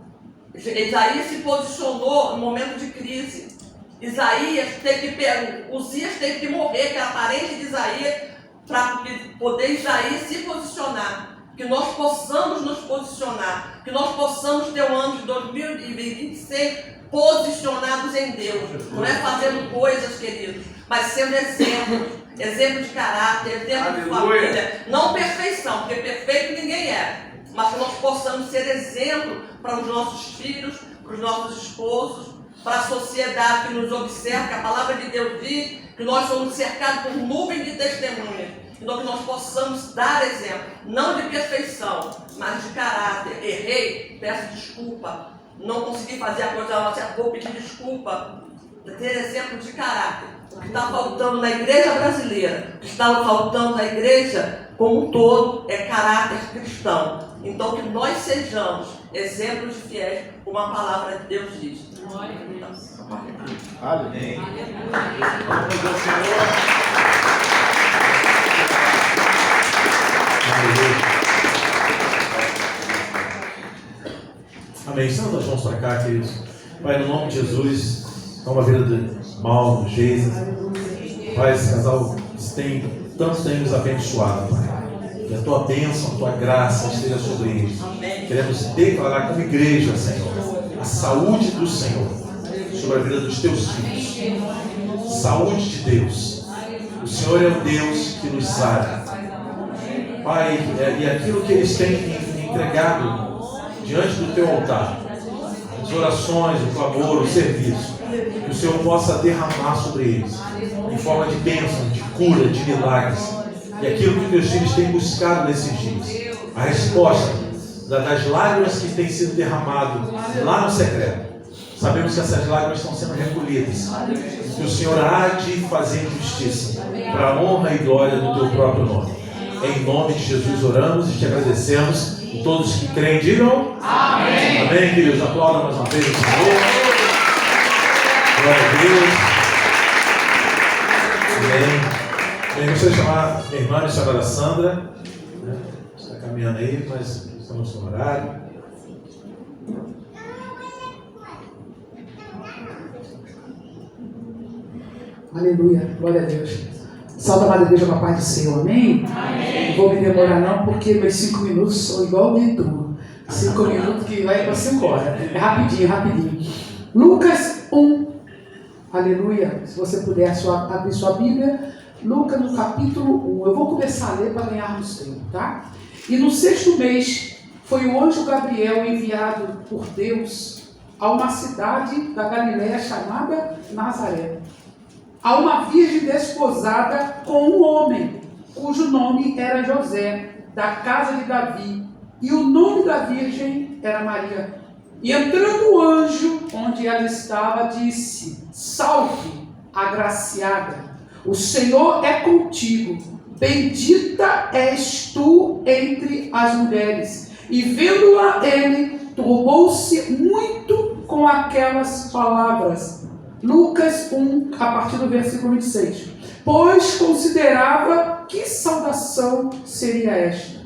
Isaías se posicionou no momento de crise. Uzias teve que morrer, que era parente de Isaías, para poder Isaías se posicionar. Que nós possamos nos posicionar, que nós possamos ter o ano de 2026 posicionados em Deus. Não é fazendo coisas, queridos, mas sendo exemplo de caráter, exemplo de família. Não perfeição, porque perfeito ninguém é, mas que nós possamos ser exemplo para os nossos filhos, para os nossos esposos, para a sociedade que nos observa, que a palavra de Deus diz que nós somos cercados por nuvem de testemunhas. Então que nós possamos dar exemplo, não de perfeição, mas de caráter. Errei, peço desculpa. Não consegui fazer a coisa, vou pedir desculpa. ter exemplo de caráter. O que está faltando na igreja brasileira, o que está faltando na igreja como um todo é caráter cristão. Então que nós sejamos exemplos de fiéis, como a palavra de Deus diz. Amém. Amém. Estamos as mãos para cá, queridos. Pai, no nome de Jesus, toma a vida do Mauro, do Jesus. Pai, esse casal tanto tem nos abençoado, Pai. Que a tua bênção, a tua graça esteja sobre eles. Queremos declarar como igreja, Senhor, a saúde do Senhor sobre a vida dos teus filhos. Saúde de Deus. O Senhor é o Deus que nos sara. Pai, e aquilo que eles têm entregado diante do teu altar, as orações, o clamor, o serviço, que o Senhor possa derramar sobre eles, em forma de bênção, de cura, de milagres, e aquilo que teus filhos têm buscado nesses dias, a resposta das lágrimas que têm sido derramadas lá no secreto. Sabemos que essas lágrimas estão sendo recolhidas, que o Senhor há de fazer justiça, para a honra e glória do teu próprio nome. Em nome de Jesus oramos e te agradecemos. E todos que creem digam amém. Amém, queridos. Aplaudam mais uma vez o Senhor. Glória a Deus. Amém. Eu gostaria de chamar minha irmã, a missionária Sandra. Está caminhando aí, mas estamos no horário. Aleluia, glória a Deus. Salve a amada igreja com a paz do Senhor, amém? Amém. Não vou me demorar não, porque meus 5 minutos são igual o Netuno. 5 minutos que vai para 5 horas. É rapidinho, rapidinho. Lucas 1, aleluia. Se você puder abrir sua Bíblia, Lucas no capítulo 1. Eu vou começar a ler para ganharmos tempo, tá? E no 6º mês, foi o anjo Gabriel enviado por Deus a uma cidade da Galiléia chamada Nazaré, a uma virgem desposada com um homem, cujo nome era José, da casa de Davi, e o nome da virgem era Maria. E entrando o anjo onde ela estava, disse: Salve, agraciada, o Senhor é contigo, bendita és tu entre as mulheres. E vendo-a ele, turbou-se muito com aquelas palavras. Lucas 1, a partir do versículo 26. Pois considerava que saudação seria esta.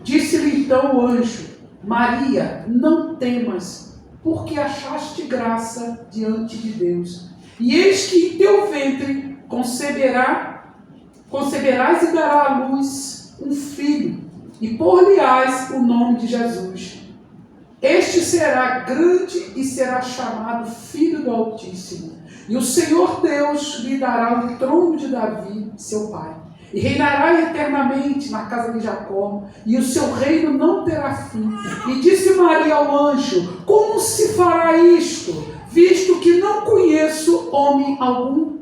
Disse-lhe então o anjo: Maria, não temas, porque achaste graça diante de Deus. E eis que em teu ventre conceberás e dará à luz um filho, e por-lhe-ás o nome de Jesus. Este será grande e será chamado Filho do Altíssimo. E o Senhor Deus lhe dará o trono de Davi, seu pai. E reinará eternamente na casa de Jacó, e o seu reino não terá fim. E disse Maria ao anjo: Como se fará isto, visto que não conheço homem algum?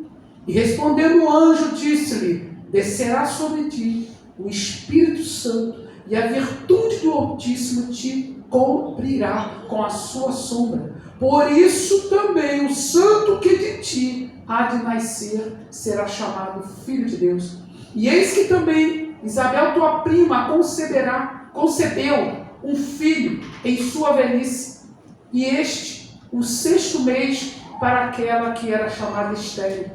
E respondendo o anjo, disse-lhe: Descerá sobre ti o Espírito Santo, e a virtude do Altíssimo te cobrirá com a sua sombra. Por isso também o santo que de ti há de nascer será chamado Filho de Deus. E eis que também Isabel, tua prima, concebeu um filho em sua velhice, e este, o 6º mês, para aquela que era chamada estéril,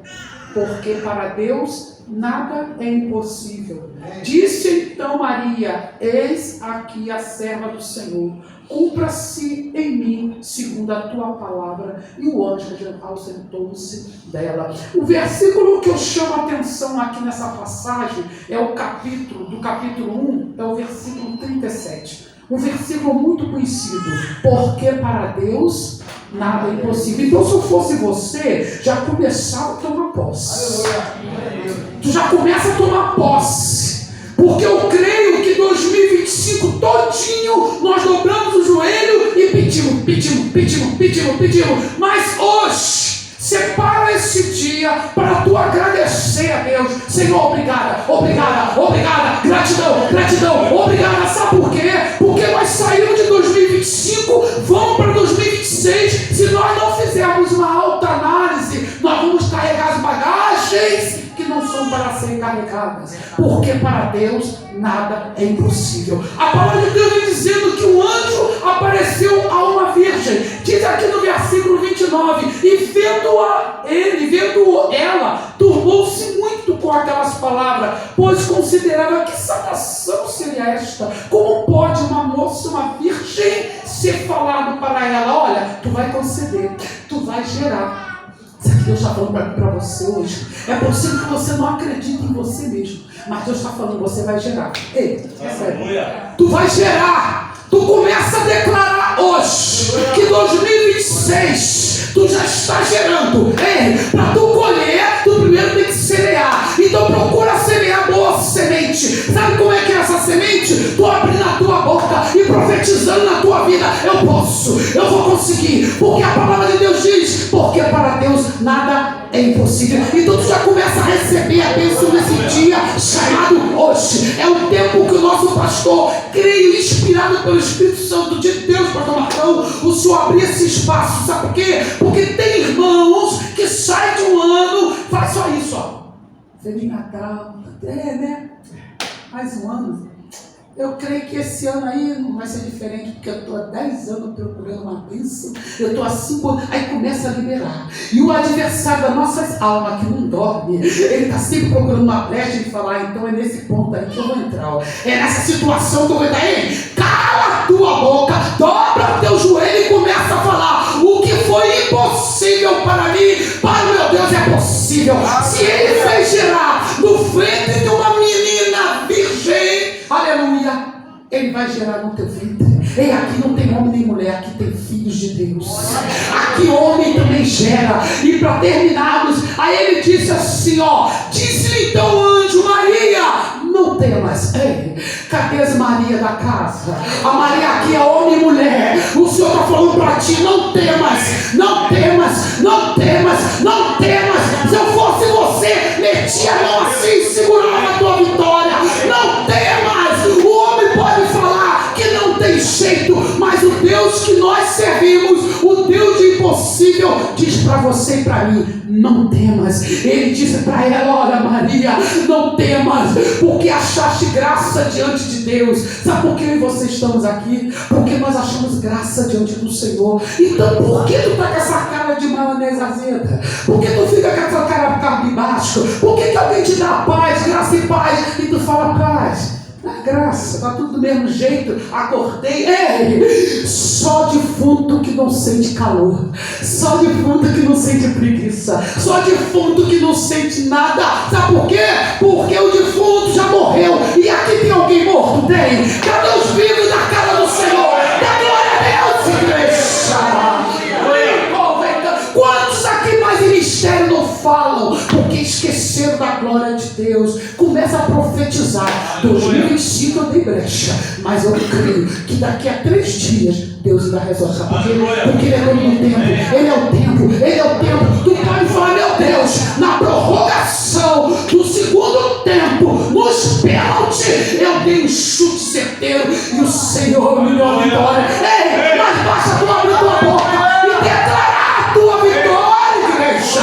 porque para Deus nada é impossível. Disse então Maria: Eis aqui a serva do Senhor, cumpra-se em mim segundo a tua palavra. E o anjo ausentou-se dela. O versículo que eu chamo a atenção aqui nessa passagem é do capítulo 1, é o versículo 37. Um versículo muito conhecido: porque para Deus nada é impossível. Então, se eu fosse você, já começava a tomar posse. Tu já começa a tomar posse, porque eu creio que 2025 todinho nós dobramos o joelho e pedimos. Mas hoje, separa esse dia para tu agradecer a Deus. Senhor, obrigada, gratidão, obrigada. Sabe por quê? Porque nós saímos de 2025, vamos para 2026. Se nós não fizermos uma alta análise, nós serem carregadas, porque para Deus nada é impossível. A palavra de Deus vem dizendo que um anjo apareceu a uma virgem, diz aqui no versículo 29, e vendo ela, turbou-se muito com aquelas palavras, pois considerava que salvação seria esta. Como pode uma moça, uma virgem, ser falado para ela: olha, tu vai conceber, tu vai gerar. Sabe o que Deus está falando para você hoje? É possível que você não acredite em você mesmo, mas Deus está falando: você vai gerar. Ei, é sério. Tu vai gerar. Tu começa a declarar hoje que 2026 tu já está gerando. Ei, para tu colher, tu primeiro tem que semear. Então procura semear boa semente. Sabe como é que é essa semente? Tu abrindo a tua boca e profetizando na tua vida: eu posso, eu vou conseguir, porque a palavra de Deus diz: porque para Deus nada é impossível. Então tu já começa a receber a bênção nesse dia chamado hoje. É o tempo que o nosso pastor, creio, inspirado pelo Espírito Santo de Deus, pastor Marcão, o Senhor abrir esse espaço. Sabe por quê? Porque tem irmãos que saem de um ano, faz só isso, ó. Feliz Natal, né? Mais um ano. Eu creio que esse ano aí não vai ser diferente, porque eu estou há 10 anos procurando uma bênção. Eu estou assim, aí começa a liberar. E o adversário da nossa alma, que não dorme, ele está sempre procurando uma brecha e falar: então é nesse ponto aí que eu vou entrar. Ó. É nessa situação que eu vou entrar. Ei, cala a tua boca, dobra o teu joelho e começa a falar: o que foi impossível para mim, para o meu Deus é possível. Se ele fez gerar no ventre de uma menina virgem, aleluia, ele vai gerar no teu ventre. E aqui não tem homem nem mulher, aqui tem filhos de Deus. Aqui homem também gera. E para terminarmos, aí ele disse assim, ó: disse-lhe então o anjo: Maria, não temas. Ei, cadê as Maria da casa? A Maria aqui é homem e mulher. O Senhor está falando para ti: não temas, não temas, não temas, não temas. Se eu fosse você, metia a mão assim e segurava a tua vitória. Não temas. O homem pode falar que não tem jeito, mas o Deus que nós servimos, o Deus de impossível, diz para você e para mim: não temas. Ele disse para ela: olha, Maria, não temas, porque achaste graça diante de Deus. Sabe por que eu e você estamos aqui? Porque nós achamos graça diante do Senhor. Então por que tu está com essa cara de maionese azeda? Por que tu fica com essa cara cabisbaixo? Por que alguém te dá paz, graça e paz, e tu fala paz? Na graça, está tudo do mesmo jeito. Acordei, ei, só defunto que não sente calor, só defunto que não sente preguiça, só defunto que não sente nada. Sabe por quê? Porque o defunto já morreu. E aqui tem alguém morto? Tem. Cadê os vivos da casa do Senhor? Dá glória a Deus, igreja. Quantos aqui mais em mistério não falam? Porque esqueceram da glória de Deus. Começa a profetizar. 2025 eu dei brecha, mas eu creio que daqui a 3 dias Deus ainda resolve. Porque Ele é dono do tempo. Ele é o tempo. Ele é o tempo. Tu pode falar: meu Deus, na prorrogação do segundo tempo, nos pênaltis, eu dei um chute certeiro e o Senhor me deu a vitória. Ei, mas basta tu abrir tua boca e declarar tua vitória, igreja.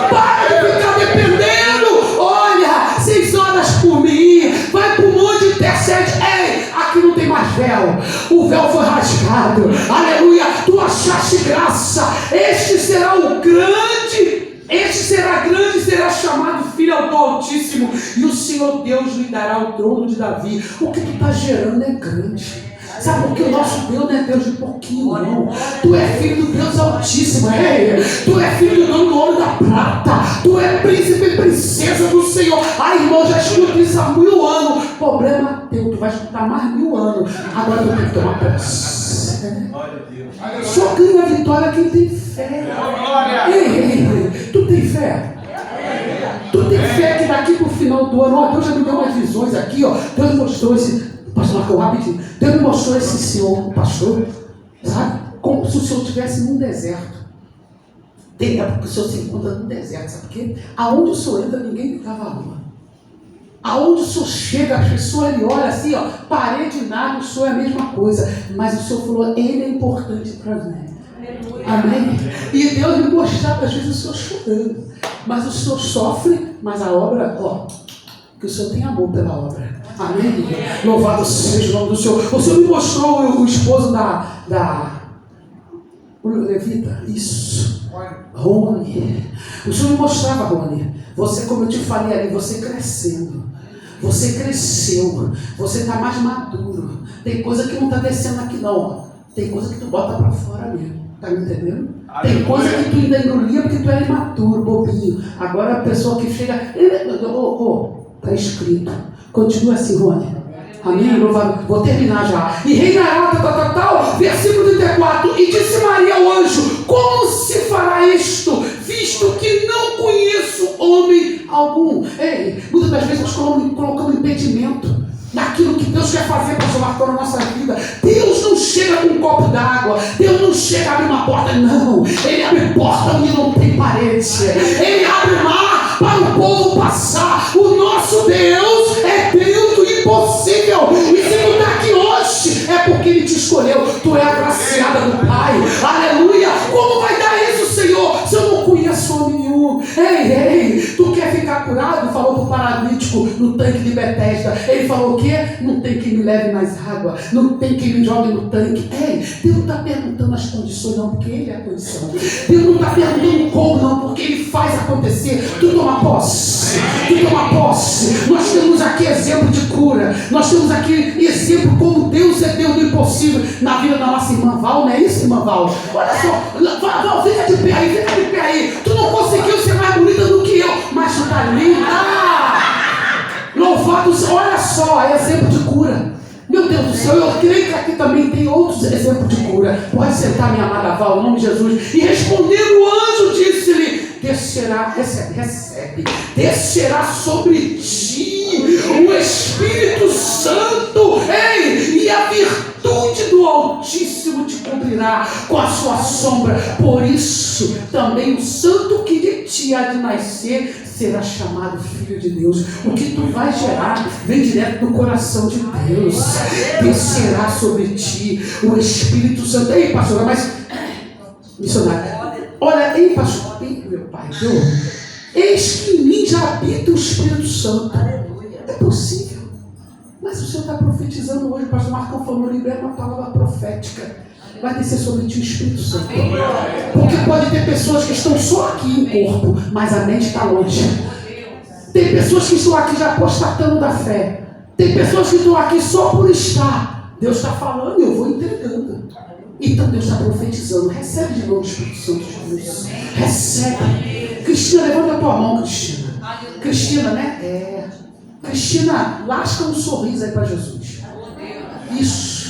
Para de ficar dependendo. Olha, 6 horas por mim, vai pro monte e intercede. Ei, aqui não tem mais véu. O véu foi rasgado. Aleluia. Tu achaste graça. Este será o grande. Este será grande, será chamado Filho do Altíssimo, e o Senhor Deus lhe dará o trono de Davi. O que tu está gerando é grande. Sabe por que o nosso Deus não é Deus de pouquinho, não. Tu é filho do Deus Altíssimo. Tu é filho do dono do ouro e da prata. Tu é príncipe e princesa do Senhor. Ah, irmão, já escuto isso há 1000 anos. Problema teu, tu vai escutar mais 1000 anos. Agora tu tem que tomar posse. Só ganha a vitória quem tem fé. Ei, tu tem fé? Tu tem fé que daqui pro final do ano, ó, Deus já me deu umas visões aqui, ó. Deus mostrou esse, pastor Marcão, rapidinho. Deus me mostrou esse senhor, o pastor, sabe? Como se o senhor estivesse num deserto. Tem época que o senhor se encontra num deserto, sabe por quê? Aonde o senhor entra, ninguém ligava a lua. Aonde o senhor chega, as pessoas lhe olham assim, ó, parede e nada, o senhor é a mesma coisa. Mas o senhor falou: ele é importante para mim. Amém? E Deus me mostrava às vezes o senhor chorando. Mas o senhor sofre, mas a obra, ó, que o Senhor tem amor pela obra. Amém? Louvado seja o nome do Senhor. O Senhor me mostrou o esposo o levita. Isso. Rony. O Senhor me mostrava, Rony. Você, como eu te falei ali, você crescendo. Você cresceu. Você está mais maduro. Tem coisa que não está descendo aqui não. Ó. Tem coisa que tu bota para fora mesmo. Tá me entendendo? Tem coisa que tu ainda engolia porque tu era imaturo, bobinho. Agora a pessoa que chega... Está escrito. Continua assim, Rony. Amém? Louvado. Vou terminar já. E reinará, versículo 34. E disse Maria ao anjo: como se fará isto, visto que não conheço homem algum? Ei, muitas das vezes nós colocamos impedimento naquilo que Deus quer fazer para Marcão na nossa vida. Deus não chega com um copo d'água. Deus não chega a abrir uma porta, não. Ele abre porta onde não tem parede. Ele abre mar para o povo passar. O nosso Deus é Deus do impossível. E se tu está aqui hoje, é porque Ele te escolheu. Tu é agraciada do Pai. Aleluia. Como vai dar isso, Senhor, se eu não conheço homem nenhum? Ei, tu quer ficar curado? Falou para o paralítico no tanque de Betesda. Ele falou o quê? Não tem quem me leve mais água. Não tem quem me jogue no tanque. Ei, Deus não está perguntando as condições, não, porque Ele é a condição. Deus não está perguntando como, não, porque Ele faz acontecer. Tu toma posse. Tu toma posse. Nós temos aqui exemplo de cura. Nós temos aqui exemplo como Deus é Deus do impossível na vida da nossa irmã Val, não é isso, irmã Val? Olha só, Val, fica de pé aí. Tu não conseguiu ser mais bonita do que eu, mas tu tá linda. Louvado seja, olha só, é exemplo de cura. Meu Deus do céu, eu creio que aqui também tem outros exemplos de cura. Pode sentar, minha amada Val, em nome de Jesus. E respondendo o anjo, disse-lhe: descerá, recebe, descerá sobre ti o Espírito Santo, e a virtude do Altíssimo te cobrirá com a sua sombra. Por isso, também o santo que de ti há de nascer será chamado Filho de Deus. O que tu vai gerar vem direto do coração de Deus. Descerá sobre ti o Espírito Santo. Ei, pastora, mas missionário, olha, ei, pastor, ei, meu pai, Deus, eis que em mim já habita o Espírito Santo. É possível. Mas o Senhor está profetizando hoje. O pastor Marcão falou: libera uma palavra profética. Vai descer sobre ti o Espírito Santo. Porque pode ter pessoas que estão só aqui em corpo, mas a mente está longe. Tem pessoas que estão aqui já apostatando da fé. Tem pessoas que estão aqui só por estar. Deus está falando e eu vou entregando. Então Deus está profetizando. Recebe de novo o Espírito Santo de Deus. Recebe. Cristina, levanta a tua mão, Cristina. Cristina, né? Cristina, lasca um sorriso aí para Jesus. Isso.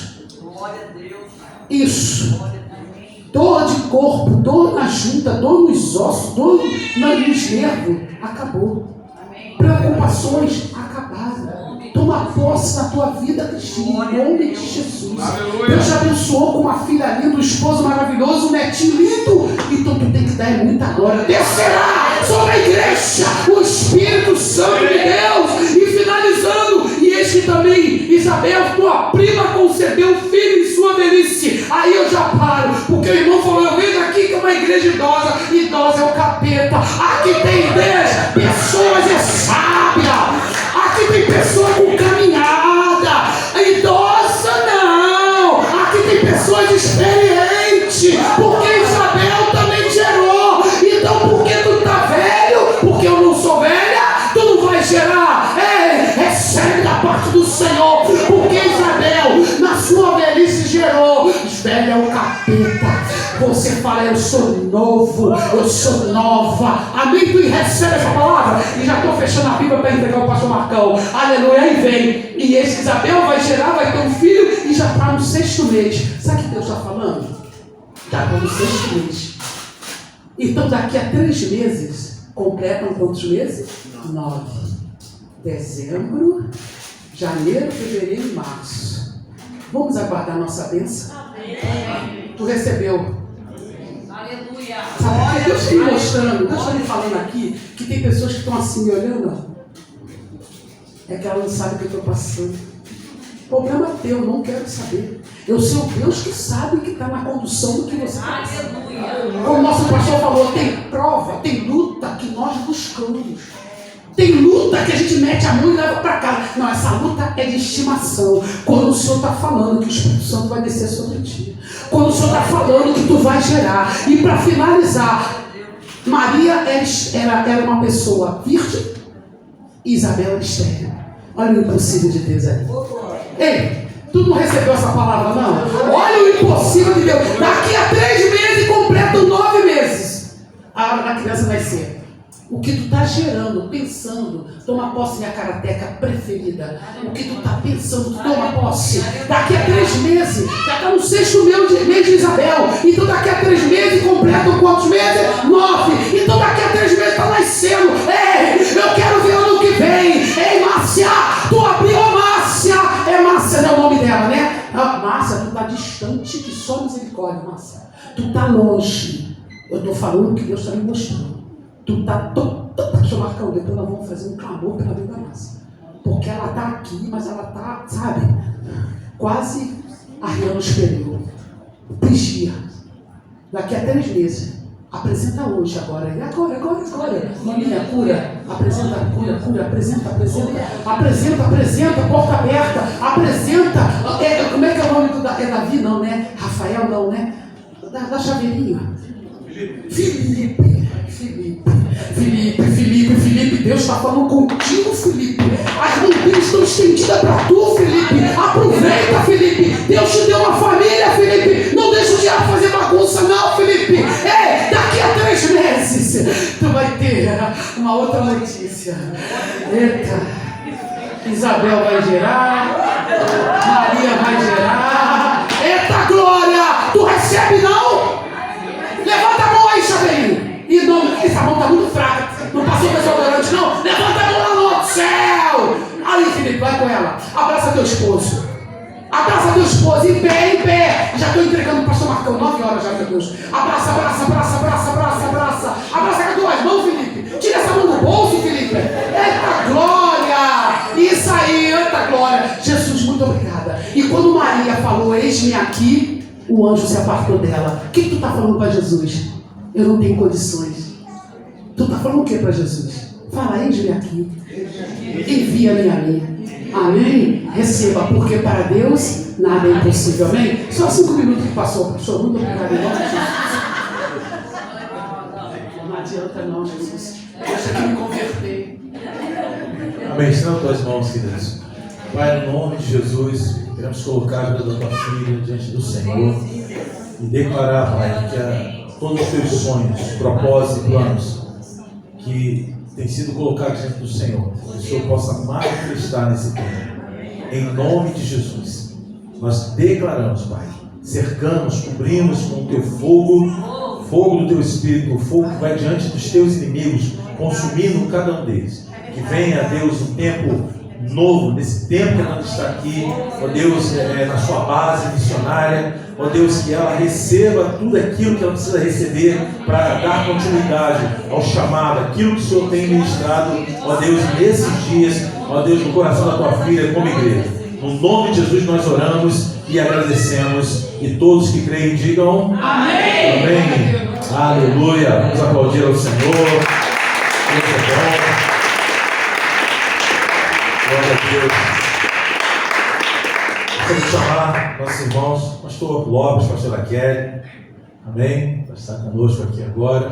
Isso. Dor de corpo, dor na junta, dor nos ossos, dor nos nervos. Acabou. Preocupações acabaram. Toma posse na tua vida, Cristina, em nome de Jesus. Deus te abençoou com uma filha linda, um esposo maravilhoso, um netinho lindo. Então tu tem que dar muita glória. Descerá sobre a igreja o Espírito Santo de Deus. E finalizando, e eis que também Isabel, tua prima, concebeu filho em sua velhice. Aí eu já paro, porque o irmão falou: eu vejo aqui que é uma igreja idosa. Idosa é o capeta. Aqui tem 10 pessoas sábias. Aqui tem pessoa com caminhada. Idosa não. Aqui tem pessoas experientes. Porque Isabel também gerou. Então por que tu tá velho? Porque eu não sou velha. Tu não vai gerar. Recebe da parte do Senhor. Porque Isabel na sua velhice gerou. Velho é o capeta. Você fala: eu sou novo, eu sou nova. Amém? Tu recebe essa palavra? E já estou fechando a Bíblia para entregar o pastor Marcão. Aleluia. Aí vem. E esse Isabel vai gerar, vai ter um filho e já está no 6º mês. Sabe o que Deus está falando? Já está no 6º mês. Então daqui a 3 meses, completam quantos meses? 9. Dezembro, janeiro, fevereiro e março. Vamos aguardar nossa bênção? Amém. Tu recebeu. Aleluia. Sabe porque Deus está me mostrando, Deus está me falando aqui, que tem pessoas que estão assim me olhando. É que ela não sabe o que eu estou passando. O problema é teu, eu não quero saber. Eu sou o Deus que sabe que está na condução do que você está passando. Como o nosso pastor falou, tem prova, tem luta que nós buscamos. Tem luta que a gente mete a mão e leva para casa. Não, essa luta é de estimação. Quando o Senhor está falando que o Espírito Santo vai descer sobre ti. Quando o Senhor está falando que tu vai gerar. E para finalizar, Maria era uma pessoa virgem e Isabel era estéril. Olha o impossível de Deus aí. Ei, tu não recebeu essa palavra não? Olha o impossível de Deus. Daqui a 3 meses completam 9 meses. A hora da criança vai ser. O que tu está gerando, pensando, toma posse, minha karateca preferida. O que tu está pensando, tu toma posse. Daqui a 3 meses, já está no 6º mês de Isabel. Então daqui a 3 meses completam quantos meses? 9. Então daqui a 3 meses está nascendo. Ei, eu quero ver ano que vem. Ei, Márcia, tu abriu a Márcia. É Márcia, não é o nome dela, né? Márcia, tu está distante que só misericórdia, Márcia. Tu está longe. Eu estou falando o que Deus está me mostrando. Tu está deixa eu marcar depois nós vamos fazer um clamor pela vida da massa. Porque ela está aqui, mas ela está, sabe, quase arriando os pneus. Vigia. Daqui a 3 meses. Apresenta hoje agora. E agora. Maminha, cura. Apresenta, cura. Apresenta, porta aberta. Apresenta. Como é que é o nome do é Davi, não, né? Rafael, não, né? Da chaveirinha. Felipe, Deus está falando contigo, Felipe. As mãos estão estendidas para tu, Felipe. Aproveita, Felipe. Deus te deu uma família, Felipe. Não deixa o diabo fazer bagunça, não, Felipe. Ei, daqui a 3 meses, tu vai ter uma outra notícia. Eita, Isabel vai gerar, Maria vai gerar. Eita, glória! Tu recebe, não? Levanta a mão aí, chaveirinho. E não, essa mão está muito fraca. Não passou desodorante, não. Levanta a mão lá no céu. Aí, Felipe, vai com ela. Abraça teu esposo. Em pé. Já estou entregando o pastor Marcão. 9 horas já, meu Deus. Abraça. Abraça com as 2 mãos, Felipe. Tira essa mão do bolso, Felipe. Eita glória. Isso aí, eita glória. Jesus, muito obrigada. E quando Maria falou, eis-me aqui, o anjo se apartou dela. O que tu está falando para Jesus? Eu não tenho condições. Tu está falando o que para Jesus? Fala, eis-me aqui. Envia-me a mim. Amém? Receba, porque para Deus nada é impossível. Amém? Só 5 minutos que passou, pastor. Muito obrigado. Não adianta não, Jesus. Deixa que me converter. Amém. Estenda tuas mãos, queridos. Pai, no nome de Jesus, queremos colocar a vida da tua filha diante do Senhor e declarar, Pai, que todos os teus sonhos, propósitos e planos que têm sido colocados diante do Senhor, que o Senhor possa manifestar nesse tempo. Em nome de Jesus, nós declaramos, Pai, cercamos, cobrimos com o teu fogo do teu Espírito, o fogo que vai diante dos teus inimigos, consumindo cada um deles. Que venha, Deus, um tempo novo, nesse tempo que ela está aqui, ó Deus, na sua base missionária, ó Deus, que ela receba tudo aquilo que ela precisa receber para dar continuidade ao chamado, aquilo que o Senhor tem ministrado, ó Deus, nesses dias, ó Deus, no coração da tua filha como igreja. No nome de Jesus nós oramos e agradecemos, e todos que creem digam amém. Amém. Aleluia. Vamos aplaudir ao Senhor. Deus é bom. Glória a Deus. Vamos chamar nossos irmãos, pastor Lopes, pastora Kelly. Amém? Vai estar conosco aqui agora.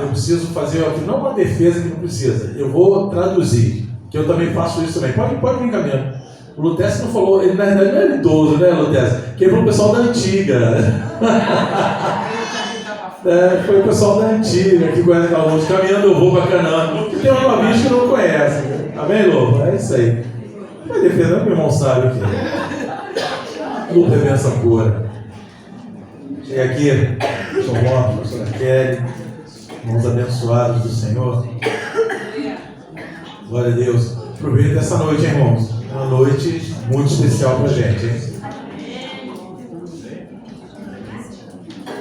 Eu preciso fazer aqui, não uma defesa que não precisa. Eu vou traduzir, que eu também faço isso também. Pode vir caminhando. O Lutécio não falou, ele na verdade não é idoso, né, Lutécio? Que ele foi o pessoal da antiga. Foi o pessoal da antiga que conhece aquela música, caminhando eu vou para Canaã. Que tem uma bicha que não conhece. Amém, Lobo? É isso aí. Vai defendendo, meu irmão sabe aqui. Luta é benção pura. Chega aqui, pastor Lopes, pastora Kelly, irmãos abençoados do Senhor. Glória a Deus. Aproveita essa noite, irmãos. Uma noite muito especial pra gente, hein?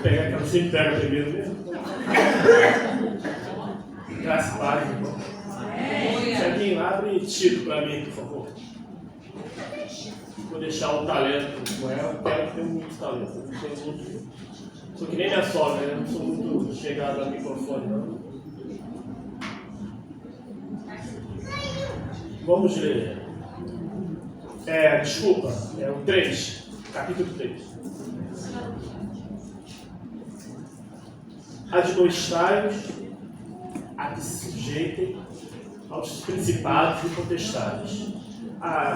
Pega aquela sempre pega primeiro mesmo. Graças a Deus, irmão. Tiaguinho, abre Tito para mim, por favor. Vou deixar o talento com ela, porque ela tem muitos talentos. Sou que nem minha sogra, né? Não sou muito chegado ao microfone, não. Vamos ler. Desculpa, é o 3, capítulo 3. Admoestai-os a que se sujeitem aos principados e potestades.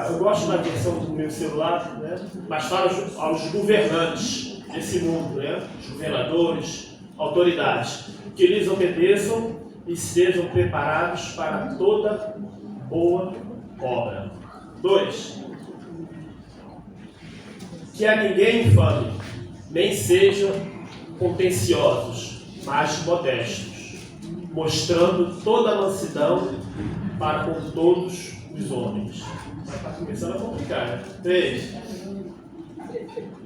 Eu gosto da versão do meu celular, né? Mas fala aos governantes desse mundo, né? Os governadores, autoridades, que lhes obedeçam e sejam preparados para toda boa obra. 2. Que a ninguém infame, nem sejam contenciosos, mas modestos, mostrando toda a mansidão para com todos os homens. Está começando a complicar, né? 3.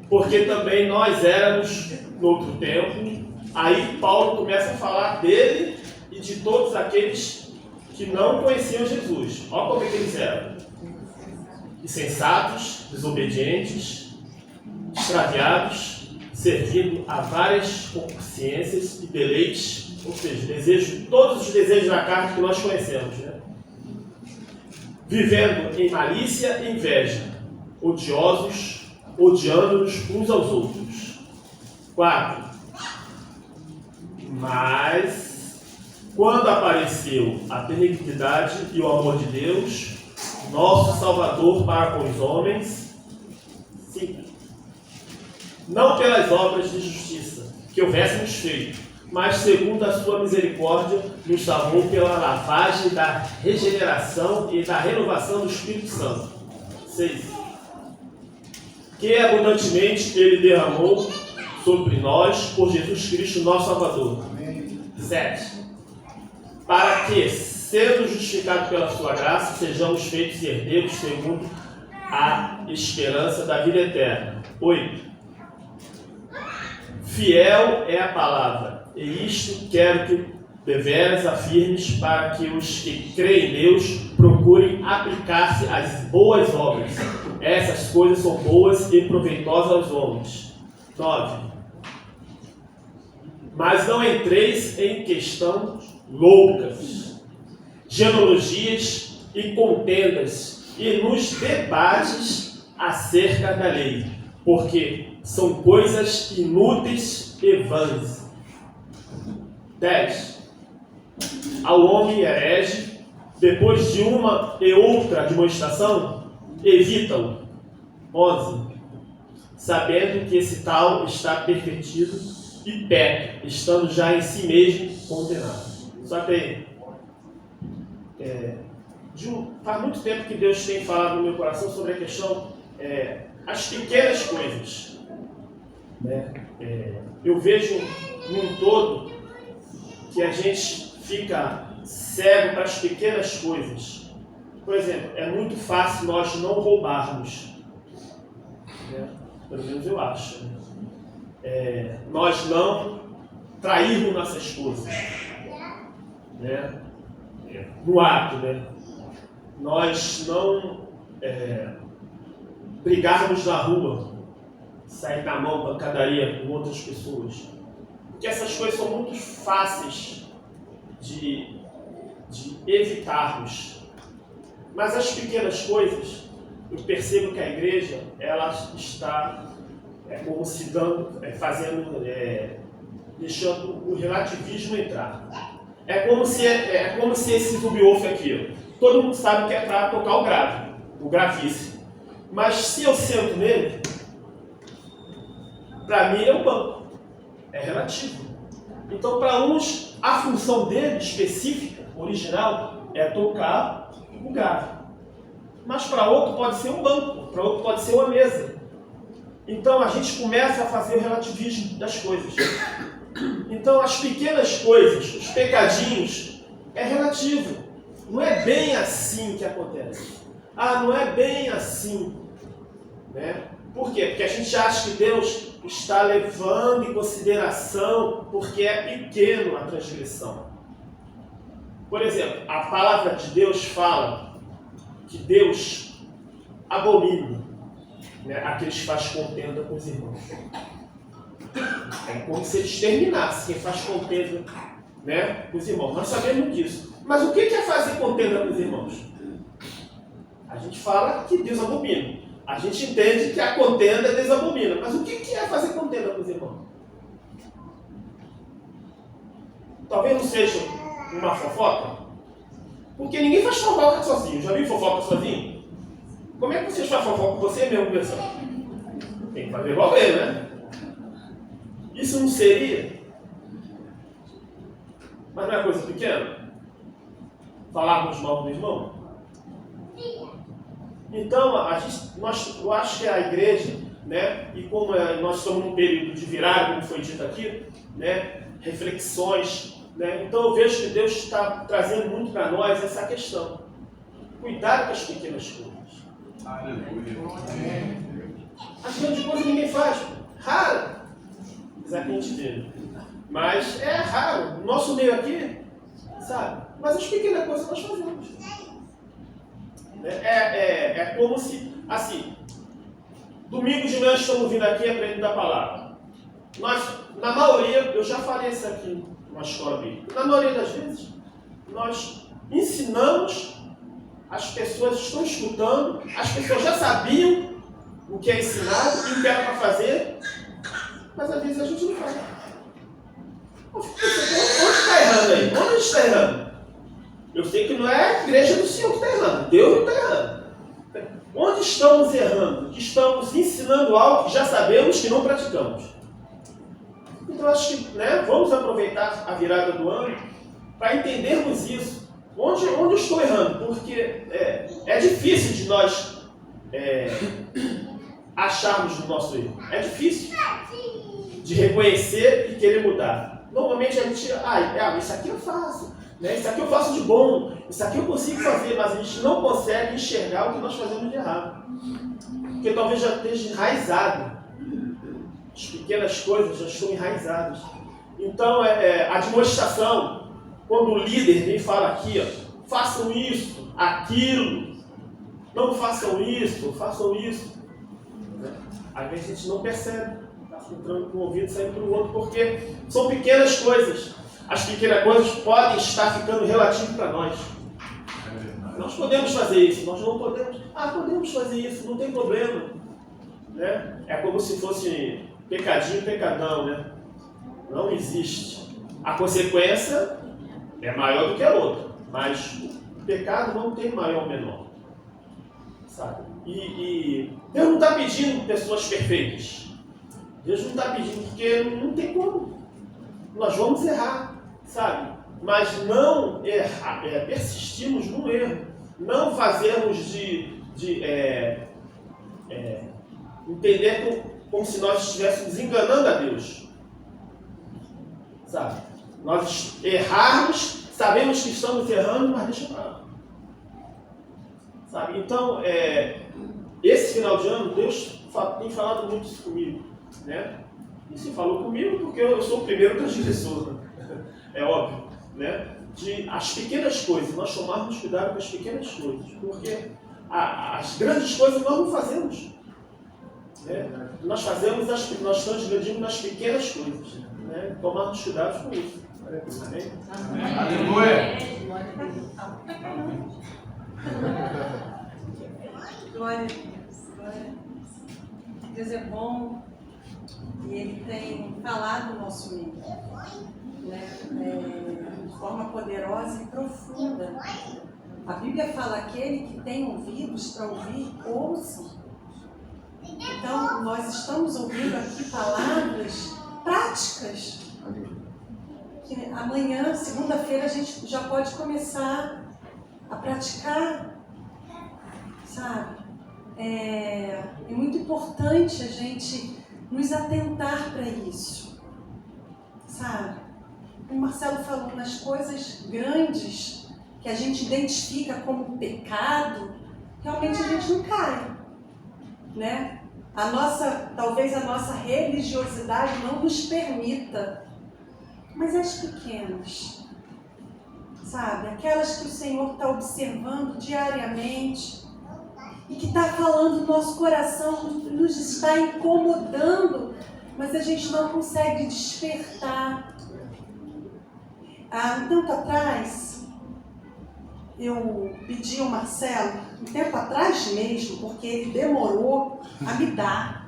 Porque também nós éramos no outro tempo. Aí Paulo começa a falar dele e de todos aqueles que não conheciam Jesus. Olha como é que eles eram: insensatos, desobedientes, extraviados, servindo a várias concupiscências e deleites, ou seja, todos os desejos da carne que nós conhecemos, né? Vivendo em malícia e inveja, odiosos, odiando-nos uns aos outros. 4. Mas, quando apareceu a benignidade e o amor de Deus, nosso Salvador para com os homens, 5. Não pelas obras de justiça que houvéssemos feito, mas segundo a sua misericórdia, nos salvou pela lavagem da regeneração e da renovação do Espírito Santo. 6. Que abundantemente Ele derramou sobre nós por Jesus Cristo, nosso Salvador. 7. Para que, sendo justificados pela sua graça, sejamos feitos herdeiros segundo a esperança da vida eterna. 8. Fiel é a palavra, e isto quero que deveras afirmes, para que os que creem em Deus procurem aplicar-se às boas obras. Essas coisas são boas e proveitosas aos homens. 9. Mas não entreis em questões loucas, genealogias e contendas, e nos debates acerca da lei, porque são coisas inúteis e vãs. 10. Ao homem herege, depois de uma e outra admoestação, evita-o. 11. Sabendo que esse tal está pervertido e peca, estando já em si mesmo condenado. Só tem. Faz muito tempo que Deus tem falado no meu coração sobre a questão, as pequenas coisas. Né? Eu vejo num todo que a gente fica cego para as pequenas coisas. Por exemplo, é muito fácil nós não roubarmos. Né? Pelo menos eu acho. Nós não trairmos nossa esposa. Né? No ato, né? Nós não brigarmos na rua, sair na mão, pancadaria com outras pessoas. Porque essas coisas são muito fáceis de evitarmos. Mas as pequenas coisas, eu percebo que a igreja, ela está como se dando, deixando o relativismo entrar. É como se esse subwoofer aqui, todo mundo sabe que é para tocar o grave, o gravíssimo. Mas se eu sento nele, para mim é um banco, é relativo. Então, para uns, a função dele específica, original, é tocar o grave. Mas para outro pode ser um banco, para outro pode ser uma mesa. Então a gente começa a fazer o relativismo das coisas. Então as pequenas coisas, os pecadinhos, é relativo. Não é bem assim que acontece. Não é bem assim. Né? Por quê? Porque a gente acha que Deus está levando em consideração porque é pequeno a transgressão. Por exemplo, a palavra de Deus fala que Deus abomina, né, aqueles que fazem contenda com os irmãos. É como se eles terminassem quem faz contenda, né, com os irmãos. Nós sabemos disso. Mas o que é fazer contenda com os irmãos? A gente fala que Deus abomina. A gente entende que a contenda Deus abomina. Mas o que é fazer contenda com os irmãos? Talvez não seja uma fofoca. Porque ninguém faz fofoca sozinho. Já viu fofoca sozinho? Como é que você faz fofoca com você mesmo pensando? Tem que fazer igual ele, né? Isso não seria? Mas não é coisa pequena? Falarmos mal do irmão? Então, eu acho que a igreja, né, e como nós estamos num período de virada, como foi dito aqui, né, reflexões, né, então eu vejo que Deus está trazendo muito para nós essa questão. Cuidado com as pequenas coisas. As grandes coisas ninguém faz. Raro. Apesar que a gente vê. Mas é raro. O nosso meio aqui, sabe? Mas as pequenas coisas nós fazemos. É como se, assim, domingo de manhã estamos vindo aqui aprendendo a palavra. Nós, na maioria, eu já falei isso aqui numa escola bíblica, na maioria das vezes, nós ensinamos, as pessoas estão escutando, as pessoas já sabiam o que é ensinado e o que era para fazer, mas às vezes a gente não faz. Onde está errando aí? Onde a gente está errando? Eu sei que não é a igreja do Senhor que está errando, Deus não está errando. Onde estamos errando? Que estamos ensinando algo que já sabemos que não praticamos. Então acho que, né, vamos aproveitar a virada do ano para entendermos isso. Onde eu estou errando? Porque é difícil de nós acharmos o nosso erro. É difícil de reconhecer e querer mudar. Normalmente a gente, isso aqui eu faço. Né? Isso aqui eu faço de bom, isso aqui eu consigo fazer, mas a gente não consegue enxergar o que nós fazemos de errado. Porque talvez já esteja enraizado. As pequenas coisas já estão enraizadas. Então, a demonstração, quando o líder vem e fala aqui, ó, façam isso, aquilo, não façam isso, façam isso. Né? Às vezes a gente não percebe, está entrando com um ouvido e saindo para o outro, porque são pequenas coisas. As pequenas coisas podem estar ficando relativas para nós. Nós podemos fazer isso, nós não podemos. Podemos fazer isso, não tem problema. Né? É como se fosse pecadinho, pecadão, né? Não existe. A consequência é maior do que a outra, mas o pecado não tem maior ou menor. Sabe? E Deus não está pedindo pessoas perfeitas. Deus não está pedindo porque não tem como. Nós vamos errar, sabe? Mas não persistimos no erro. Não fazemos entender como se nós estivéssemos enganando a Deus. Sabe? Nós errarmos, sabemos que estamos errando, mas deixa pra lá. Sabe? Então, esse final de ano, Deus tem falado muito isso comigo. Né? E se falou comigo porque eu sou o primeiro transgressor, é óbvio, né? De as pequenas coisas, nós tomarmos cuidado com as pequenas coisas, porque as grandes coisas nós não fazemos, né? Nós transgredimos nas pequenas coisas, né? Tomarmos cuidado com isso. Amém? Aleluia! Glória a Deus, glória a Deus. Deus é bom. E Ele tem falado no nosso meio, né? De forma poderosa e profunda. A Bíblia fala: aquele que tem ouvidos para ouvir, ouça. Então, nós estamos ouvindo aqui palavras práticas. Que amanhã, segunda-feira, a gente já pode começar a praticar, sabe? É muito importante a gente nos atentar para isso, sabe? O Marcelo falou, nas coisas grandes que a gente identifica como pecado, realmente a gente não cai, né? Talvez a nossa religiosidade não nos permita, mas as pequenas, sabe? Aquelas que o Senhor está observando diariamente, e que está falando no nosso coração, nos está incomodando, mas a gente não consegue despertar. Há um tempo atrás, eu pedi ao Marcelo, um tempo atrás mesmo, porque ele demorou a me dar.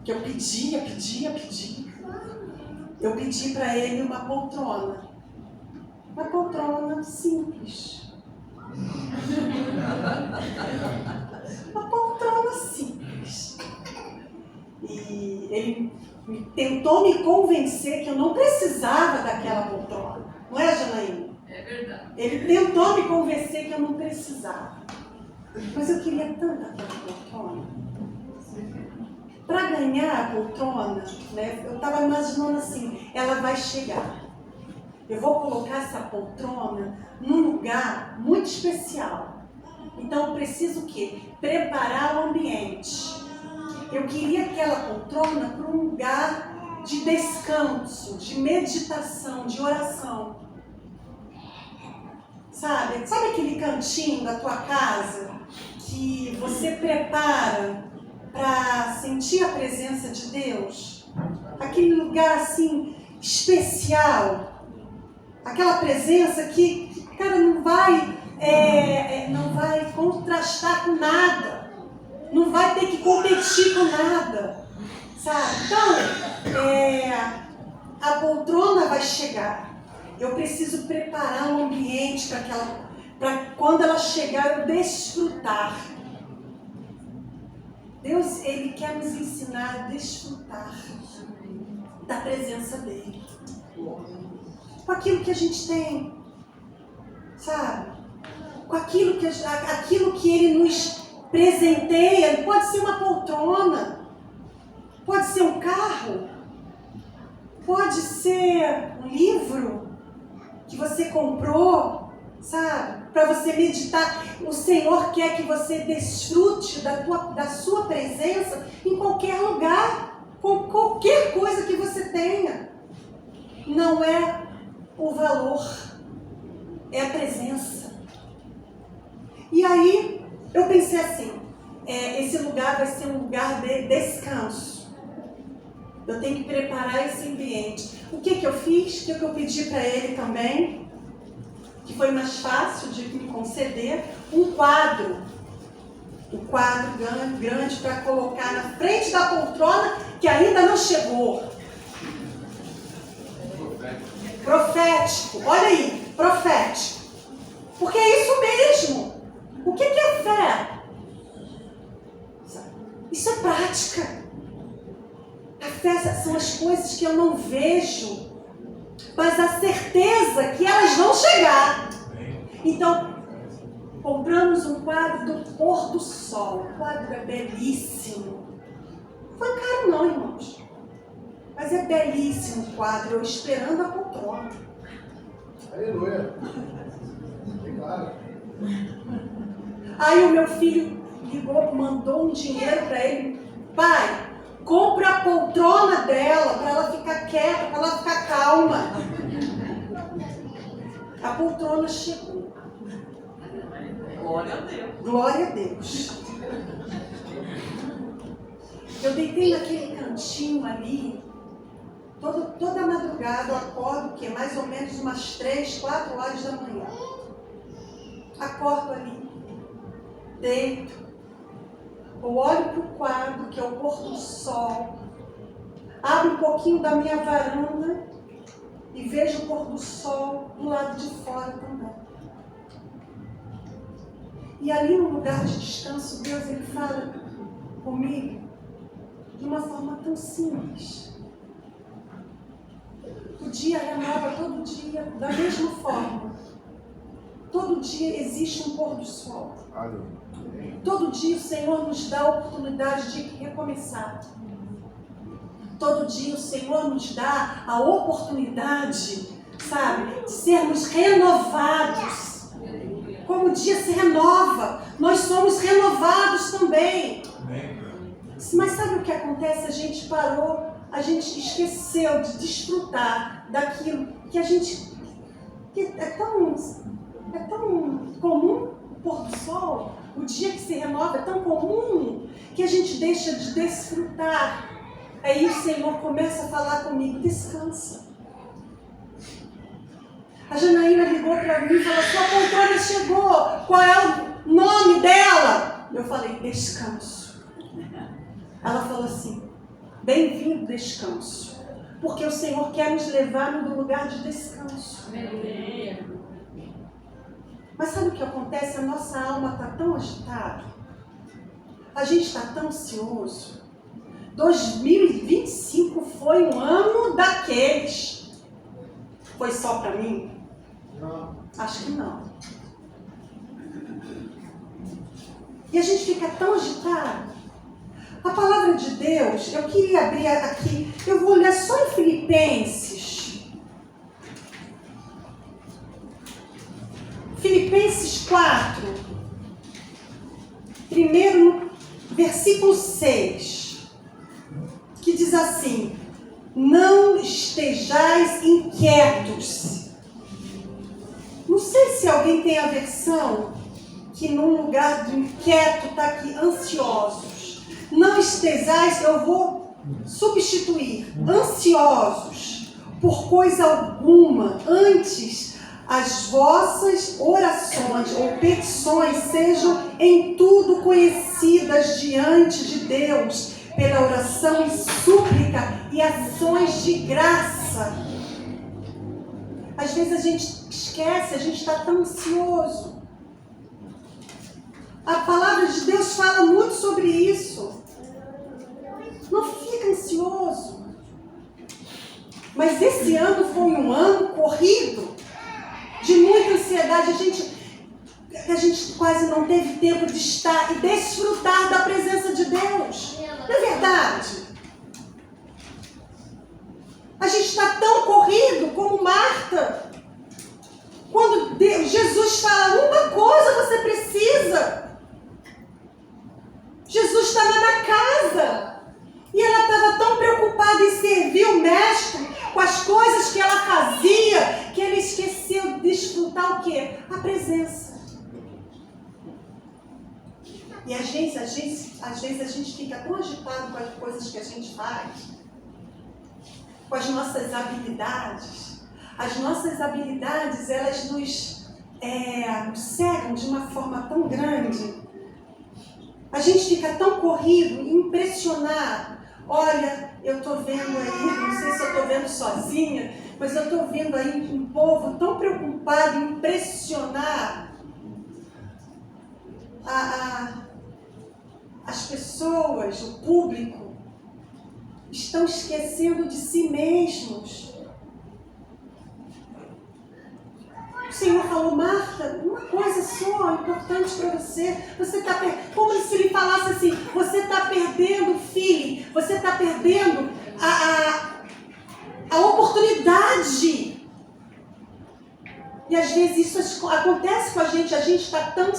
Que eu pedia. Eu pedi para ele uma poltrona. Uma poltrona simples. Uma poltrona simples. E ele tentou me convencer que eu não precisava daquela poltrona. Não é, Janaína? É verdade. Ele tentou me convencer que eu não precisava. Mas eu queria tanto aquela poltrona. Para ganhar a poltrona, né, eu estava imaginando assim, ela vai chegar. Eu vou colocar essa poltrona num lugar muito especial. Então eu preciso o quê? Preparar o ambiente. Eu queria aquela poltrona para um lugar de descanso, de meditação, de oração. Sabe aquele cantinho da tua casa que você prepara para sentir a presença de Deus? Aquele lugar assim especial, aquela presença que cara, não vai contrastar com nada, não vai ter que competir com nada, sabe? Então, a poltrona vai chegar. Eu preciso preparar um ambiente para quando ela chegar eu desfrutar. Deus, Ele quer nos ensinar a desfrutar da presença dEle. Com aquilo que a gente tem, sabe? Com aquilo que Ele nos presenteia. Pode ser uma poltrona, pode ser um carro, pode ser um livro que você comprou, sabe? Para você meditar. O Senhor quer que você desfrute da sua presença em qualquer lugar, com qualquer coisa que você tenha. Não é o valor, é a presença. E aí, eu pensei assim, esse lugar vai ser um lugar de descanso. Eu tenho que preparar esse ambiente. O que eu fiz? O que eu pedi para ele também? Que foi mais fácil de me conceder? Um quadro. Um quadro grande para colocar na frente da poltrona que ainda não chegou. Profético. Olha aí, profético. Porque é isso mesmo. O que é fé? Isso é prática. A fé são as coisas que eu não vejo, mas a certeza que elas vão chegar. Então, compramos um quadro do pôr do sol. O quadro é belíssimo. Não foi caro não, irmãos. Mas é belíssimo o quadro, eu esperando a poltrona. Aleluia. Claro. Aí o meu filho ligou, mandou um dinheiro para ele. Pai, compra a poltrona dela para ela ficar quieta, para ela ficar calma. A poltrona chegou. Glória a Deus. Glória a Deus. Eu deitei naquele cantinho ali. Toda madrugada eu acordo, que é mais ou menos umas 3, 4 horas da manhã. Acordo ali, deito, eu olho para o quadro, que é o pôr do sol, abro um pouquinho da minha varanda e vejo o pôr do sol do lado de fora também. E ali no lugar de descanso, Deus ele fala comigo de uma forma tão simples. O dia renova todo dia da mesma forma. Todo dia existe um pôr do sol. Todo dia o Senhor nos dá a oportunidade de recomeçar. Todo dia o Senhor nos dá a oportunidade, sabe, de sermos renovados. Como o dia se renova, nós somos renovados também. Mas sabe o que acontece? A gente parou, a gente esqueceu de desfrutar daquilo que a gente... que é tão comum, o pôr do sol, o dia que se renova é tão comum que a gente deixa de desfrutar. Aí o Senhor começa a falar comigo, descansa. A Janaína ligou para mim e falou, sua poltrona chegou, qual é o nome dela? Eu falei, descanso. Ela falou assim, bem-vindo descanso, porque o Senhor quer nos levar no lugar de descanso. Mas sabe o que acontece? A nossa alma está tão agitada, a gente está tão ansioso. 2025 foi um ano daqueles. Foi só para mim? Não. Acho que não. E a gente fica tão agitado. A palavra de Deus, eu queria abrir aqui, eu vou ler só em Filipenses. Filipenses 4, primeiro versículo 6, que diz assim, não estejais inquietos. Não sei se alguém tem a versão que no lugar de inquieto está aqui, ansiosos. Não estejais, eu vou substituir, ansiosos por coisa alguma, antes as vossas orações ou petições sejam em tudo conhecidas diante de Deus, pela oração e súplica e ações de graça. Às vezes a gente esquece, a gente está tão ansioso. A palavra de Deus fala muito sobre isso. Não fica ansioso. Mas esse ano foi um ano corrido, de muita ansiedade. A gente quase não teve tempo de estar e desfrutar da presença de Deus. Não é verdade? A gente está tão corrido como Marta. Quando Jesus fala, uma coisa você precisa. Jesus estava na casa. E ela estava tão preocupada em servir o mestre, com as coisas que ela fazia, que ela esqueceu de desfrutar o quê? A presença. E às vezes a gente fica tão agitado com as coisas que a gente faz, com as nossas habilidades. As nossas habilidades, elas nos cegam de uma forma tão grande. A gente fica tão corrido, impressionado. Olha, eu estou vendo aí, não sei se eu estou vendo sozinha, mas eu estou vendo aí um povo tão preocupado em impressionar as pessoas, o público, estão esquecendo de si mesmos. O Senhor falou, Marta, uma coisa só importante para você. Você está como se ele falasse assim, você está perdendo o filho, você está perdendo a oportunidade. E às vezes isso acontece com a gente está tão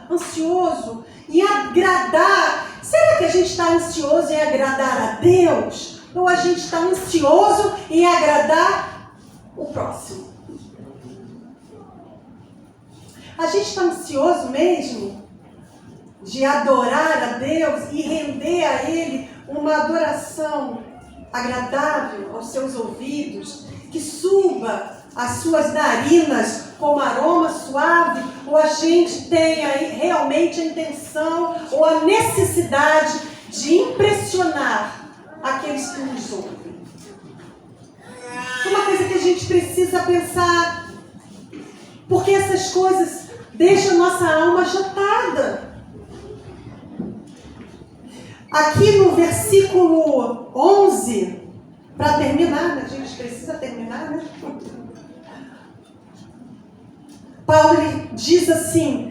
ansioso em agradar. Será que a gente está ansioso em agradar a Deus? Ou a gente está ansioso em agradar o próximo? A gente está ansioso mesmo de adorar a Deus e render a Ele uma adoração agradável aos seus ouvidos, que suba as suas narinas como aroma suave, ou a gente tem aí realmente a intenção ou a necessidade de impressionar aqueles que nos ouvem? Uma coisa que a gente precisa pensar, porque essas coisas deixam nossa alma agitada. Aqui no versículo 11, para terminar, né? A gente precisa terminar, né? Paulo diz assim,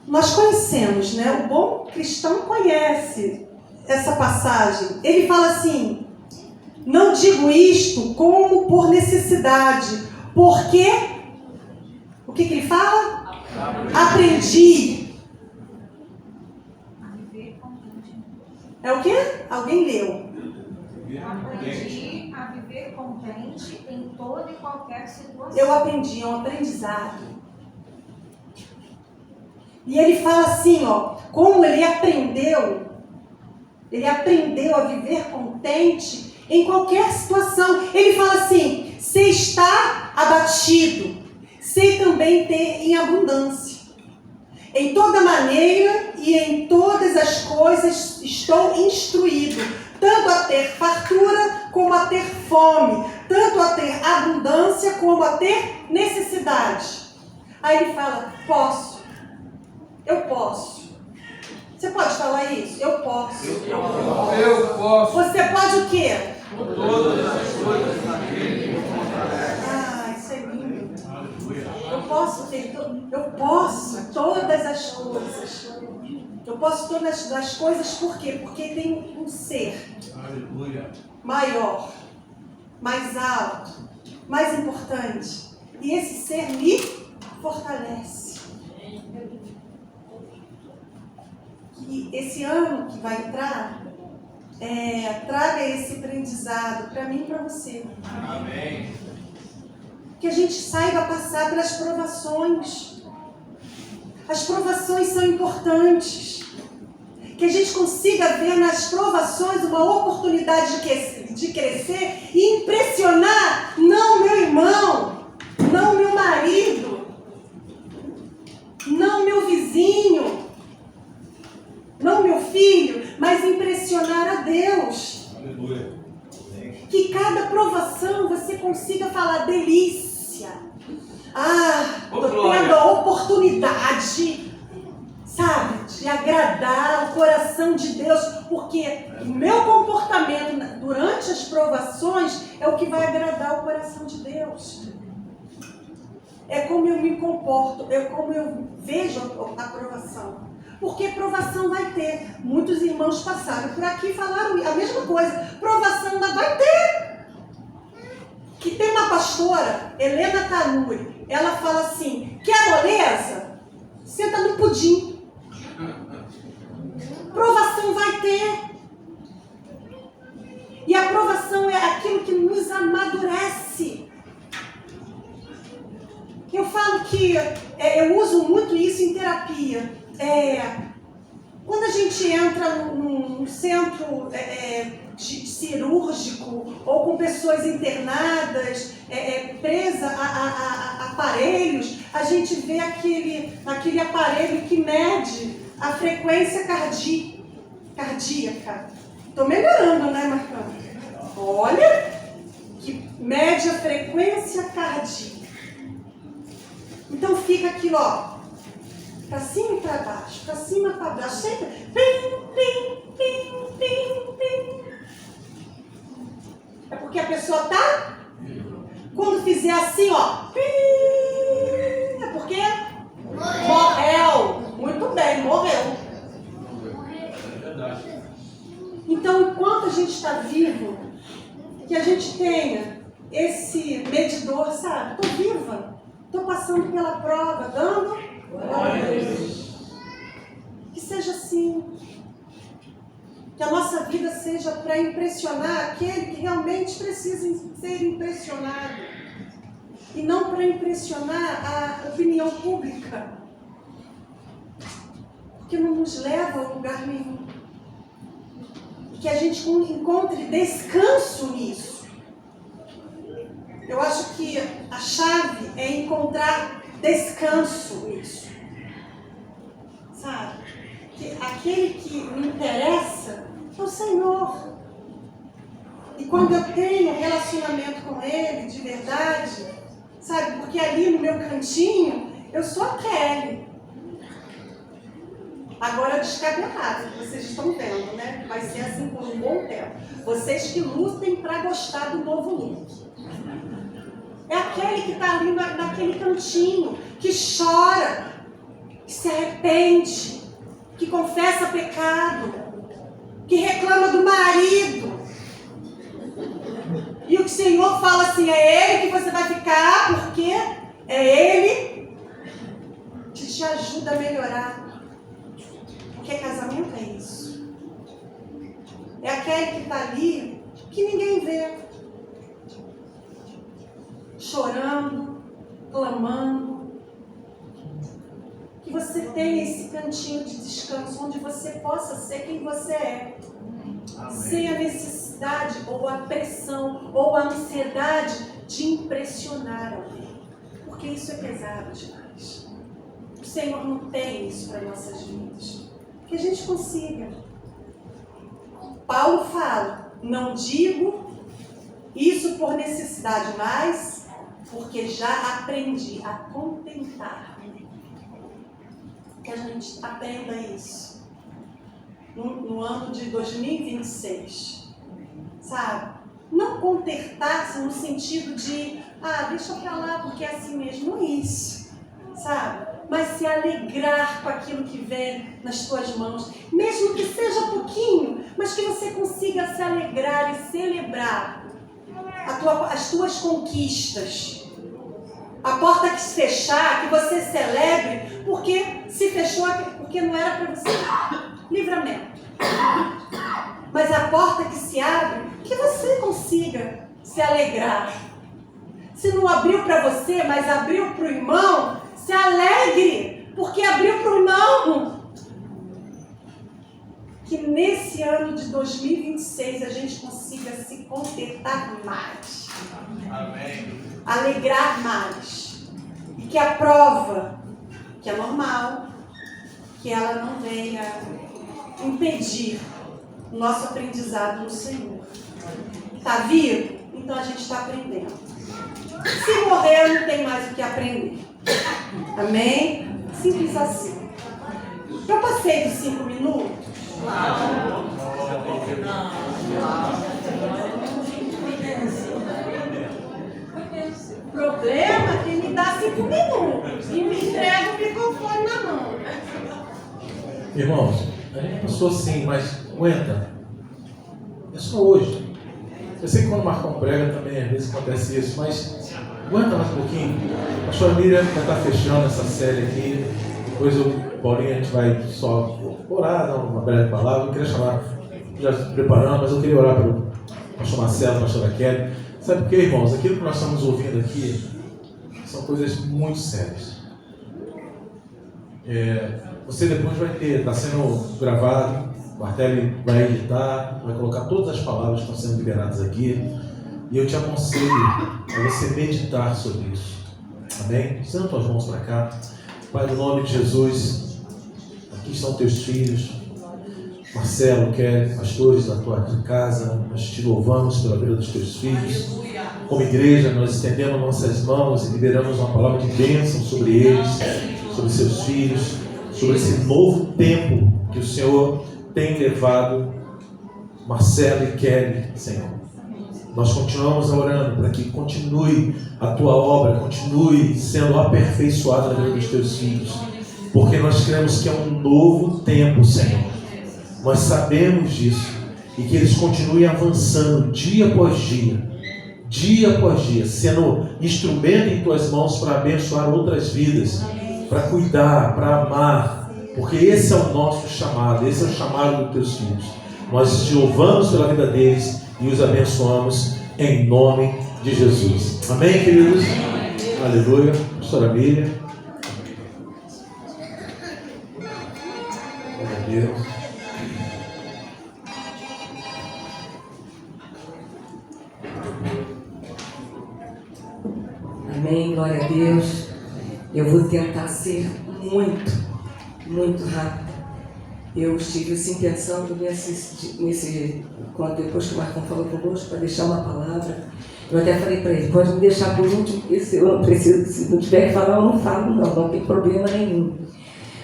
nós conhecemos, né? O bom cristão conhece essa passagem. Ele fala assim, não digo isto como por necessidade, porque, o que ele fala? Aprendi. É o quê? Alguém leu. Aprendi a viver contente em toda e qualquer situação. Eu aprendi, é um aprendizado. E ele fala assim, ó, como ele aprendeu a viver contente em qualquer situação. Ele fala assim, se está abatido, sei também ter em abundância. Em toda maneira e em todas as coisas estou instruído, tanto a ter fartura como a ter fome, tanto a ter abundância como a ter necessidade. Aí ele fala, posso, eu posso. Você pode falar isso? Eu posso. Eu posso. Você pode o quê? Todas as coisas naquele que me fortalece. Ah, isso é lindo. Eu posso todas as coisas. Eu posso todas as coisas por quê? Porque tem um ser maior, mais alto, mais importante. E esse ser me fortalece. Que esse ano que vai entrar, traga esse aprendizado para mim e para você. Amém. Que a gente saiba passar pelas provações. As provações são importantes. Que a gente consiga ver nas provações uma oportunidade de crescer e impressionar não meu irmão, não meu marido, não meu vizinho, não meu filho, mas impressionar a Deus. Aleluia. Que cada provação você consiga falar delícia. Estou tendo a oportunidade, sabe, de agradar o coração de Deus, porque o meu comportamento durante as provações é o que vai agradar o coração de Deus. É como eu me comporto, é como eu vejo a provação. Porque provação vai ter. Muitos irmãos passaram por aqui e falaram a mesma coisa. Provação vai ter. Que tem uma pastora, Helena Tanuri, ela fala assim, quer moleza? Senta no pudim. Provação vai ter. E a provação é aquilo que nos amadurece. Eu falo que eu uso muito isso em terapia. Quando a gente entra num centro cirúrgico ou com pessoas internadas, presa a aparelhos, a gente vê aquele aparelho que mede a frequência cardíaca. Estou melhorando, né, Marcão? Olha, que mede a frequência cardíaca. Então fica aquilo, ó. Para cima e para baixo, para cima e para baixo, sempre pim, pim, pim, pim, pim. É porque a pessoa tá? Quando fizer assim, ó, pim, é porque morreu. Muito bem, morreu. Então, enquanto a gente está vivo, que a gente tenha esse medidor, sabe? Estou viva, estou passando pela prova, dando glória a Deus. Que seja assim. Que a nossa vida seja para impressionar aquele que realmente precisa ser impressionado. E não para impressionar a opinião pública. Porque não nos leva a lugar nenhum. Que a gente encontre descanso nisso. Eu acho que a chave é encontrar descanso nisso. Sabe? Que aquele que me interessa é o Senhor. E quando eu tenho relacionamento com Ele de verdade, sabe? Porque ali no meu cantinho, eu sou a Kelly. Agora descabelada, vocês estão vendo, né? Vai ser assim por um bom tempo. Vocês que lutem para gostar do novo look. É aquele que está ali naquele cantinho, que chora, que se arrepende, que confessa pecado, que reclama do marido. E o Senhor fala assim, é Ele que você vai ficar, porque é Ele que te ajuda a melhorar. Porque casamento é isso. É aquele que está ali, que ninguém vê. Chorando, clamando. Que você tenha esse cantinho de descanso, onde você possa ser quem você é. Amém. Sem a necessidade, ou a pressão, ou a ansiedade de impressionar alguém, porque isso é pesado demais. O Senhor não tem isso para nossas vidas. Que a gente consiga. Paulo fala, não digo isso por necessidade, mas porque já aprendi a contentar-me. Que a gente aprenda isso no ano de 2026, sabe? Não contentar-se no sentido de, deixa pra lá porque é assim mesmo, não é isso, sabe? Mas se alegrar com aquilo que vem nas tuas mãos, mesmo que seja pouquinho, mas que você consiga se alegrar e celebrar as tuas conquistas. A porta que se fechar, que você celebre, porque se fechou, porque não era para você. Livramento. Mas a porta que se abre, que você consiga se alegrar. Se não abriu para você, mas abriu para o irmão, se alegre, porque abriu para o irmão. Que nesse ano de 2026 a gente consiga se contentar mais. Amém. Alegrar mais. E que a prova, que é normal, que ela não venha impedir o nosso aprendizado no Senhor. Está vivo? Então a gente está aprendendo. Se morrer, não tem mais o que aprender. Amém? Simples assim. Eu passei dos 5 minutos? O problema é que me dá 5 minutos e me entrega o microfone na mão. Irmãos, a gente passou assim, mas aguenta. É só hoje. Eu sei que quando o Marcão prega também, às vezes acontece isso, mas aguenta mais um pouquinho. A pastora Miriam vai estar fechando essa série aqui. Depois o Paulinho, a gente vai só orar, dar uma breve palavra. Eu queria chamar, já se preparando, mas eu queria orar pelo pastor Marcelo, pastora Kelly. Sabe por quê, irmãos? Aquilo que nós estamos ouvindo aqui são coisas muito sérias. Você depois vai ter, está sendo gravado, o Martelli vai editar, vai colocar todas as palavras que estão sendo liberadas aqui. E eu te aconselho a você meditar sobre isso. Amém? Estenda tuas mãos para cá. Pai, no nome de Jesus, aqui estão teus filhos, Marcelo, Kelly, pastores da tua casa. Nós te louvamos pela vida dos teus filhos. Como igreja, nós estendemos nossas mãos e liberamos uma palavra de bênção sobre eles, sobre seus filhos, sobre esse novo tempo que o Senhor tem levado Marcelo e Kelly, Senhor. Nós continuamos orando para que continue a tua obra, continue sendo aperfeiçoada na vida dos teus filhos, porque nós cremos que é um novo tempo, Senhor. Nós sabemos disso, e que eles continuem avançando dia após dia, sendo instrumento em tuas mãos para abençoar outras vidas, para cuidar, para amar, porque esse é o nosso chamado, esse é o chamado dos teus filhos. Nós te louvamos pela vida deles e os abençoamos em nome de Jesus. Amém, queridos? Aleluia. Pastora Miriam. Glória a Deus. Amém, glória a Deus. Eu vou tentar ser muito rápido. Eu estive assim pensando quando depois que o Marcão falou conosco, para deixar uma palavra. Eu até falei para ele, pode me deixar por último, porque se eu não preciso, se não tiver que falar, eu não falo, não tem problema nenhum.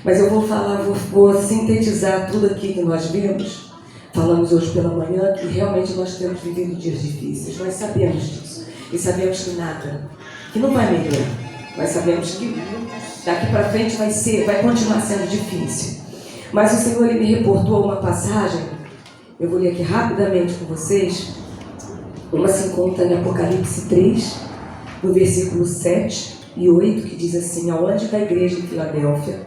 Mas eu vou falar, vou sintetizar tudo aqui que nós vimos. Falamos hoje pela manhã que realmente nós temos vivido dias difíceis. Nós sabemos disso. E sabemos que nada, que não vai melhorar. Nós sabemos que daqui para frente vai continuar sendo difícil. Mas o Senhor ele me reportou uma passagem, eu vou ler aqui rapidamente com vocês. Uma se encontra em Apocalipse 3, no versículo 7 e 8, que diz assim: ao anjo da igreja em Filadélfia,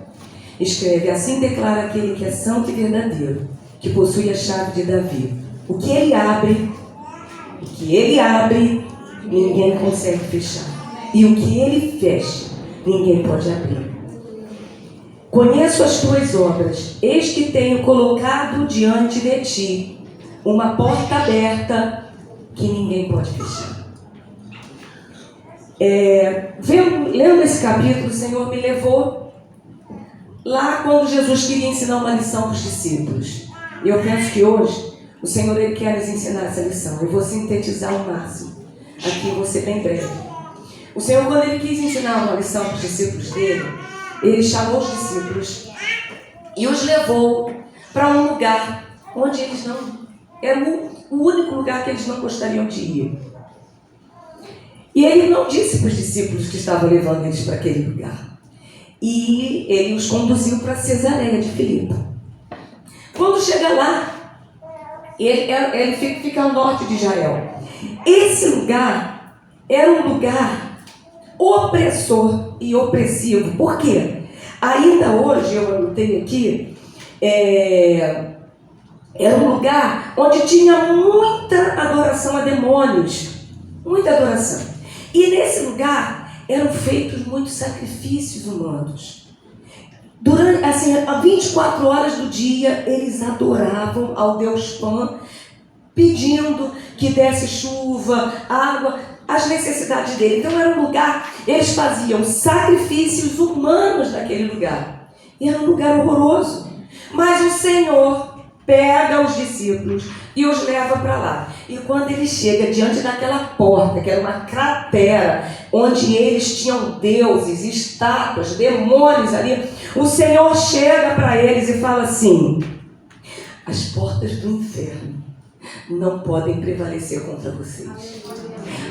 escreve: assim declara aquele que é santo e verdadeiro, que possui a chave de Davi. O que ele abre, ninguém consegue fechar. E o que ele fecha, ninguém pode abrir. Conheço as tuas obras, eis que tenho colocado diante de ti uma porta aberta que ninguém pode fechar. Lendo esse capítulo, o Senhor me levou lá quando Jesus queria ensinar uma lição para os discípulos. E eu penso que hoje o Senhor ele quer nos ensinar essa lição. Eu vou sintetizar ao máximo. Aqui vou ser bem breve. O Senhor, quando ele quis ensinar uma lição para os discípulos dele, ele chamou os discípulos e os levou para um lugar onde eles não... Era o único lugar que eles não gostariam de ir. E ele não disse para os discípulos que estavam levando eles para aquele lugar. E ele os conduziu para Cesareia de Filipe. Quando chega lá, ele fica ao norte de Israel. Esse lugar era um lugar opressor e opressivo. Por quê? Ainda hoje, eu anotei aqui, era um lugar onde tinha muita adoração a demônios. Muita adoração. E nesse lugar eram feitos muitos sacrifícios humanos. Durante, assim, 24 horas do dia, eles adoravam ao Deus Pan, pedindo que desse chuva, água, as necessidades dele. Então era um lugar, eles faziam sacrifícios humanos naquele lugar. E era um lugar horroroso. Mas o Senhor pega os discípulos e os leva para lá. E quando ele chega diante daquela porta, que era uma cratera, onde eles tinham deuses, estátuas, demônios ali, o Senhor chega para eles e fala assim: as portas do inferno não podem prevalecer contra vocês.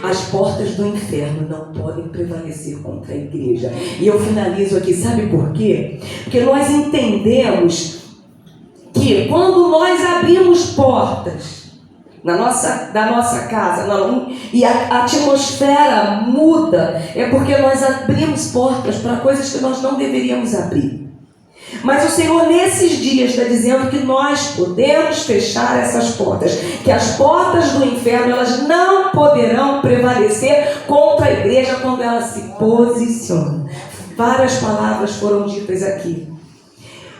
As portas do inferno não podem prevalecer contra a igreja. E eu finalizo aqui, sabe por quê? Porque nós entendemos que quando nós abrimos portas da nossa casa e a atmosfera muda, é porque nós abrimos portas para coisas que nós não deveríamos abrir. Mas o Senhor nesses dias está dizendo que nós podemos fechar essas portas, que as portas do inferno elas não poderão prevalecer contra a igreja quando ela se posiciona. Várias palavras foram ditas aqui.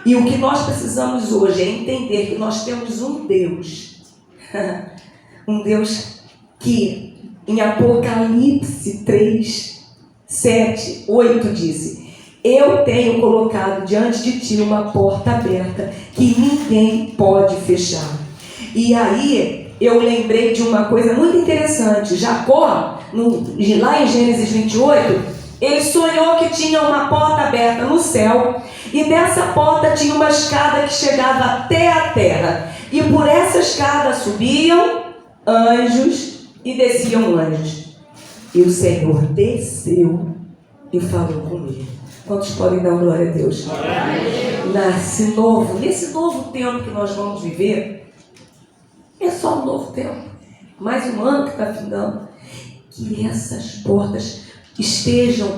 E o que nós precisamos hoje é entender que nós temos um Deus, um Deus que em Apocalipse 3, 7, 8 disse: eu tenho colocado diante de ti uma porta aberta que ninguém pode fechar. E aí eu lembrei de uma coisa muito interessante. Jacó, lá em Gênesis 28, ele sonhou que tinha uma porta aberta no céu e dessa porta tinha uma escada que chegava até a terra. E por essa escada subiam anjos e desciam anjos. E o Senhor desceu e falou com ele. Quantos podem dar glória a Deus? Nesse novo tempo que nós vamos viver, é só um novo tempo. Mais um ano que está findando. Que essas portas estejam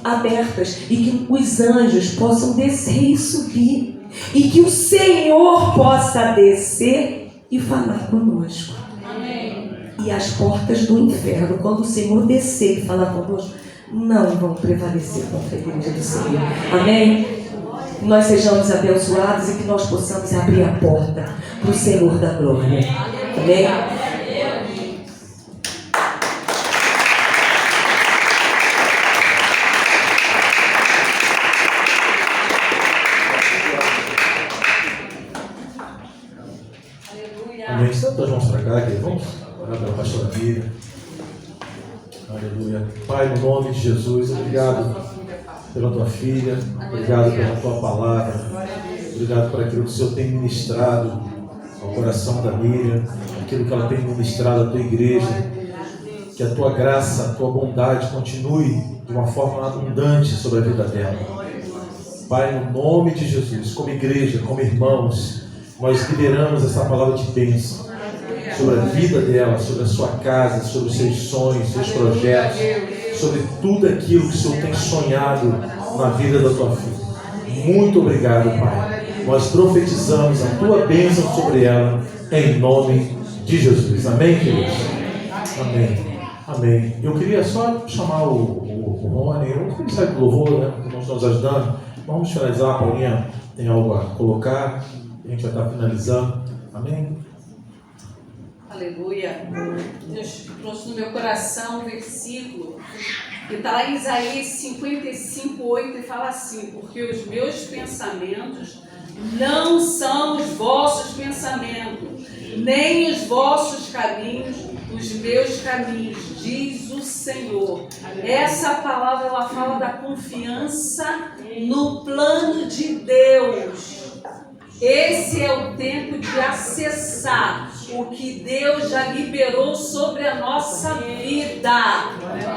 abertas e que os anjos possam descer e subir. E que o Senhor possa descer e falar conosco. Amém. E as portas do inferno, quando o Senhor descer e falar conosco, não vão prevalecer contra a igreja do Senhor. Amém? Que nós sejamos abençoados e que nós possamos abrir a porta para o Senhor da glória. Amém? Amém. Estamos as mãos para cá, querido. Vamos orar pela pastora Miriam. Aleluia. Pai, no nome de Jesus, obrigado pela tua filha, obrigado pela tua palavra, obrigado por aquilo que o Senhor tem ministrado ao coração da Miriam, aquilo que ela tem ministrado à tua igreja, que a tua graça, a tua bondade continue de uma forma abundante sobre a vida dela. Pai, no nome de Jesus, como igreja, como irmãos, nós liberamos essa palavra de bênção sobre a vida dela, sobre a sua casa, sobre os seus sonhos, seus projetos, sobre tudo aquilo que o Senhor tem sonhado na vida da tua filha. Muito obrigado, Pai. Nós profetizamos a tua bênção sobre ela, em nome de Jesus. Amém, queridos? Amém. Amém. Eu queria só chamar o Rony, o Ministério do Louvor, né? Que nós estamos ajudando. Vamos finalizar, a Paulinha tem algo a colocar. A gente vai estar finalizando. Amém? Aleluia. Deus trouxe no meu coração um versículo que está lá em Isaías 55:8 e fala assim: porque os meus pensamentos não são os vossos pensamentos, nem os vossos caminhos, os meus caminhos, diz o Senhor. Essa palavra ela fala da confiança no plano de Deus. Esse é o tempo de acessar o que Deus já liberou sobre a nossa vida,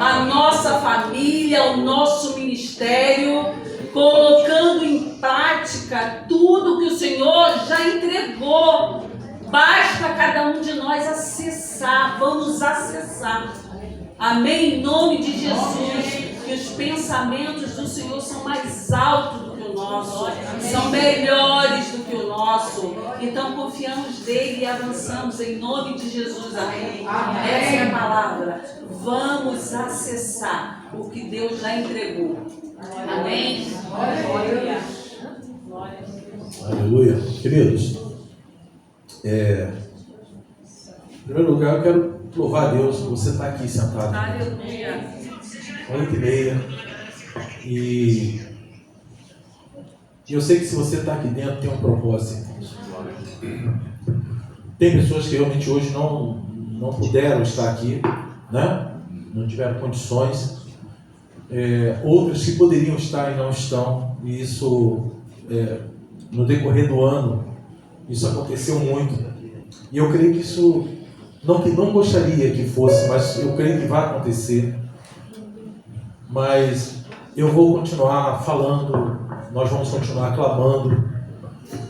a nossa família, o nosso ministério, colocando em prática tudo que o Senhor já entregou. Basta cada um de nós acessar, vamos acessar. Amém? Em nome de Jesus, que os pensamentos do Senhor são mais altos do que o nosso, são melhores do que o nosso. Então confiamos nele e avançamos em nome de Jesus. Amém? Essa é a palavra. Vamos acessar o que Deus já entregou. Amém? Glória. Aleluia. Queridos, em primeiro lugar eu quero louvar a Deus por você estar aqui sentado. Aleluia. 8h30. E eu sei que se você está aqui dentro tem um propósito. Tem pessoas que realmente hoje não puderam estar aqui, né? Não tiveram condições. Outras que poderiam estar e não estão. E isso, no decorrer do ano, isso aconteceu muito. E eu creio que isso, não que não gostaria que fosse, mas eu creio que vai acontecer. Mas eu vou continuar falando, nós vamos continuar clamando,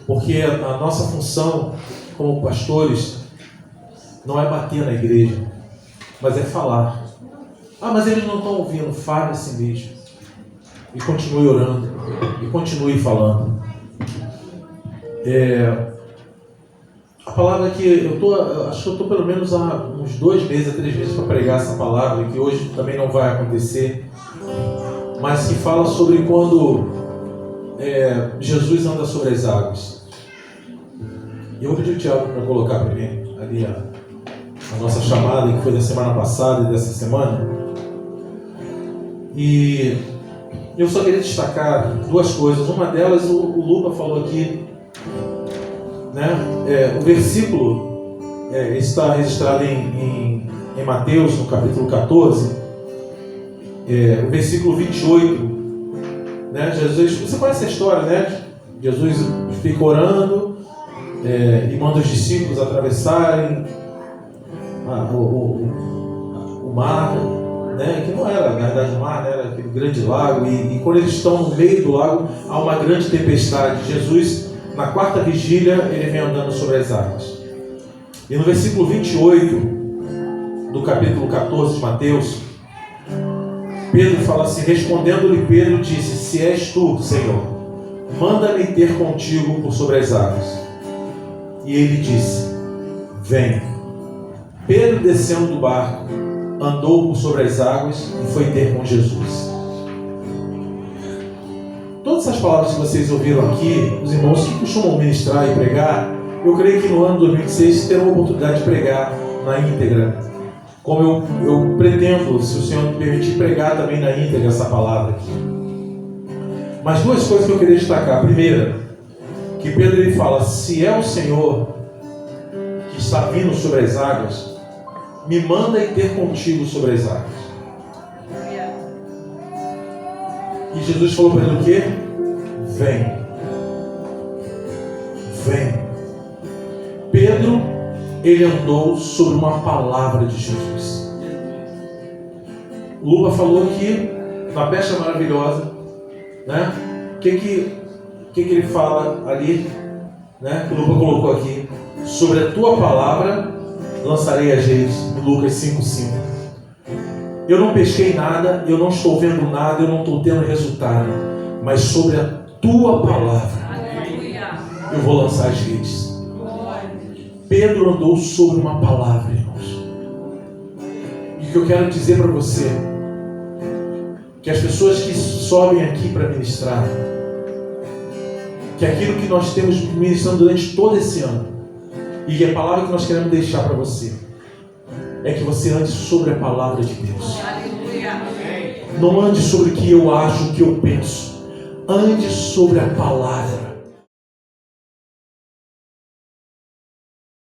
porque a nossa função como pastores não é bater na igreja, mas é falar. Ah, mas eles não estão ouvindo. Fale assim mesmo. E continue orando. E continue falando. A palavra que acho que eu estou pelo menos há uns 2 meses, 3 meses para pregar essa palavra, que hoje também não vai acontecer, mas que fala sobre quando Jesus anda sobre as águas. E eu vou pedir o Tiago para colocar para mim ali a nossa chamada, que foi da semana passada e dessa semana. E eu só queria destacar 2 coisas. Uma delas, o Luca falou aqui, né? O versículo está registrado em Mateus, no capítulo 14, o versículo 28, né? Jesus, você conhece a história, né? Jesus fica orando e manda os discípulos atravessarem o mar, né? Que não era, na verdade, o mar, né? Era aquele grande lago, e quando eles estão no meio do lago, há uma grande tempestade. Jesus, na 4ª vigília, ele vem andando sobre as águas. E no versículo 28 do capítulo 14 de Mateus, Pedro fala assim: respondendo-lhe Pedro disse: se és tu, Senhor, manda-me ter contigo por sobre as águas. E ele disse: vem. Pedro, descendo do barco, andou por sobre as águas e foi ter com Jesus. Todas essas palavras que vocês ouviram aqui, os irmãos que costumam ministrar e pregar, eu creio que no ano 2006 terão a oportunidade de pregar na íntegra, como eu pretendo, se o Senhor me permitir, pregar também na íntegra essa palavra aqui. Mas 2 coisas que eu queria destacar. A primeira, que Pedro ele fala: se é o Senhor que está vindo sobre as águas, me manda ir ter contigo sobre as águas. E Jesus falou para ele o quê? Vem. Vem. Pedro, ele andou sobre uma palavra de Jesus. Lula falou aqui, na Pesca Maravilhosa, né? O que ele fala ali, né? Que o Lula colocou aqui: sobre a tua palavra lançarei as redes, em Lucas 5:5. Eu não pesquei nada, eu não estou vendo nada, eu não estou tendo resultado, mas sobre a tua palavra eu vou lançar as redes. Pedro andou sobre uma palavra, irmãos. E o que eu quero dizer para você, que as pessoas que sobem aqui para ministrar, que aquilo que nós temos ministrando durante todo esse ano, E a palavra que nós queremos deixar para você é que você ande sobre a palavra de Deus. Não ande sobre o que eu acho, o que eu penso. Ande sobre a palavra.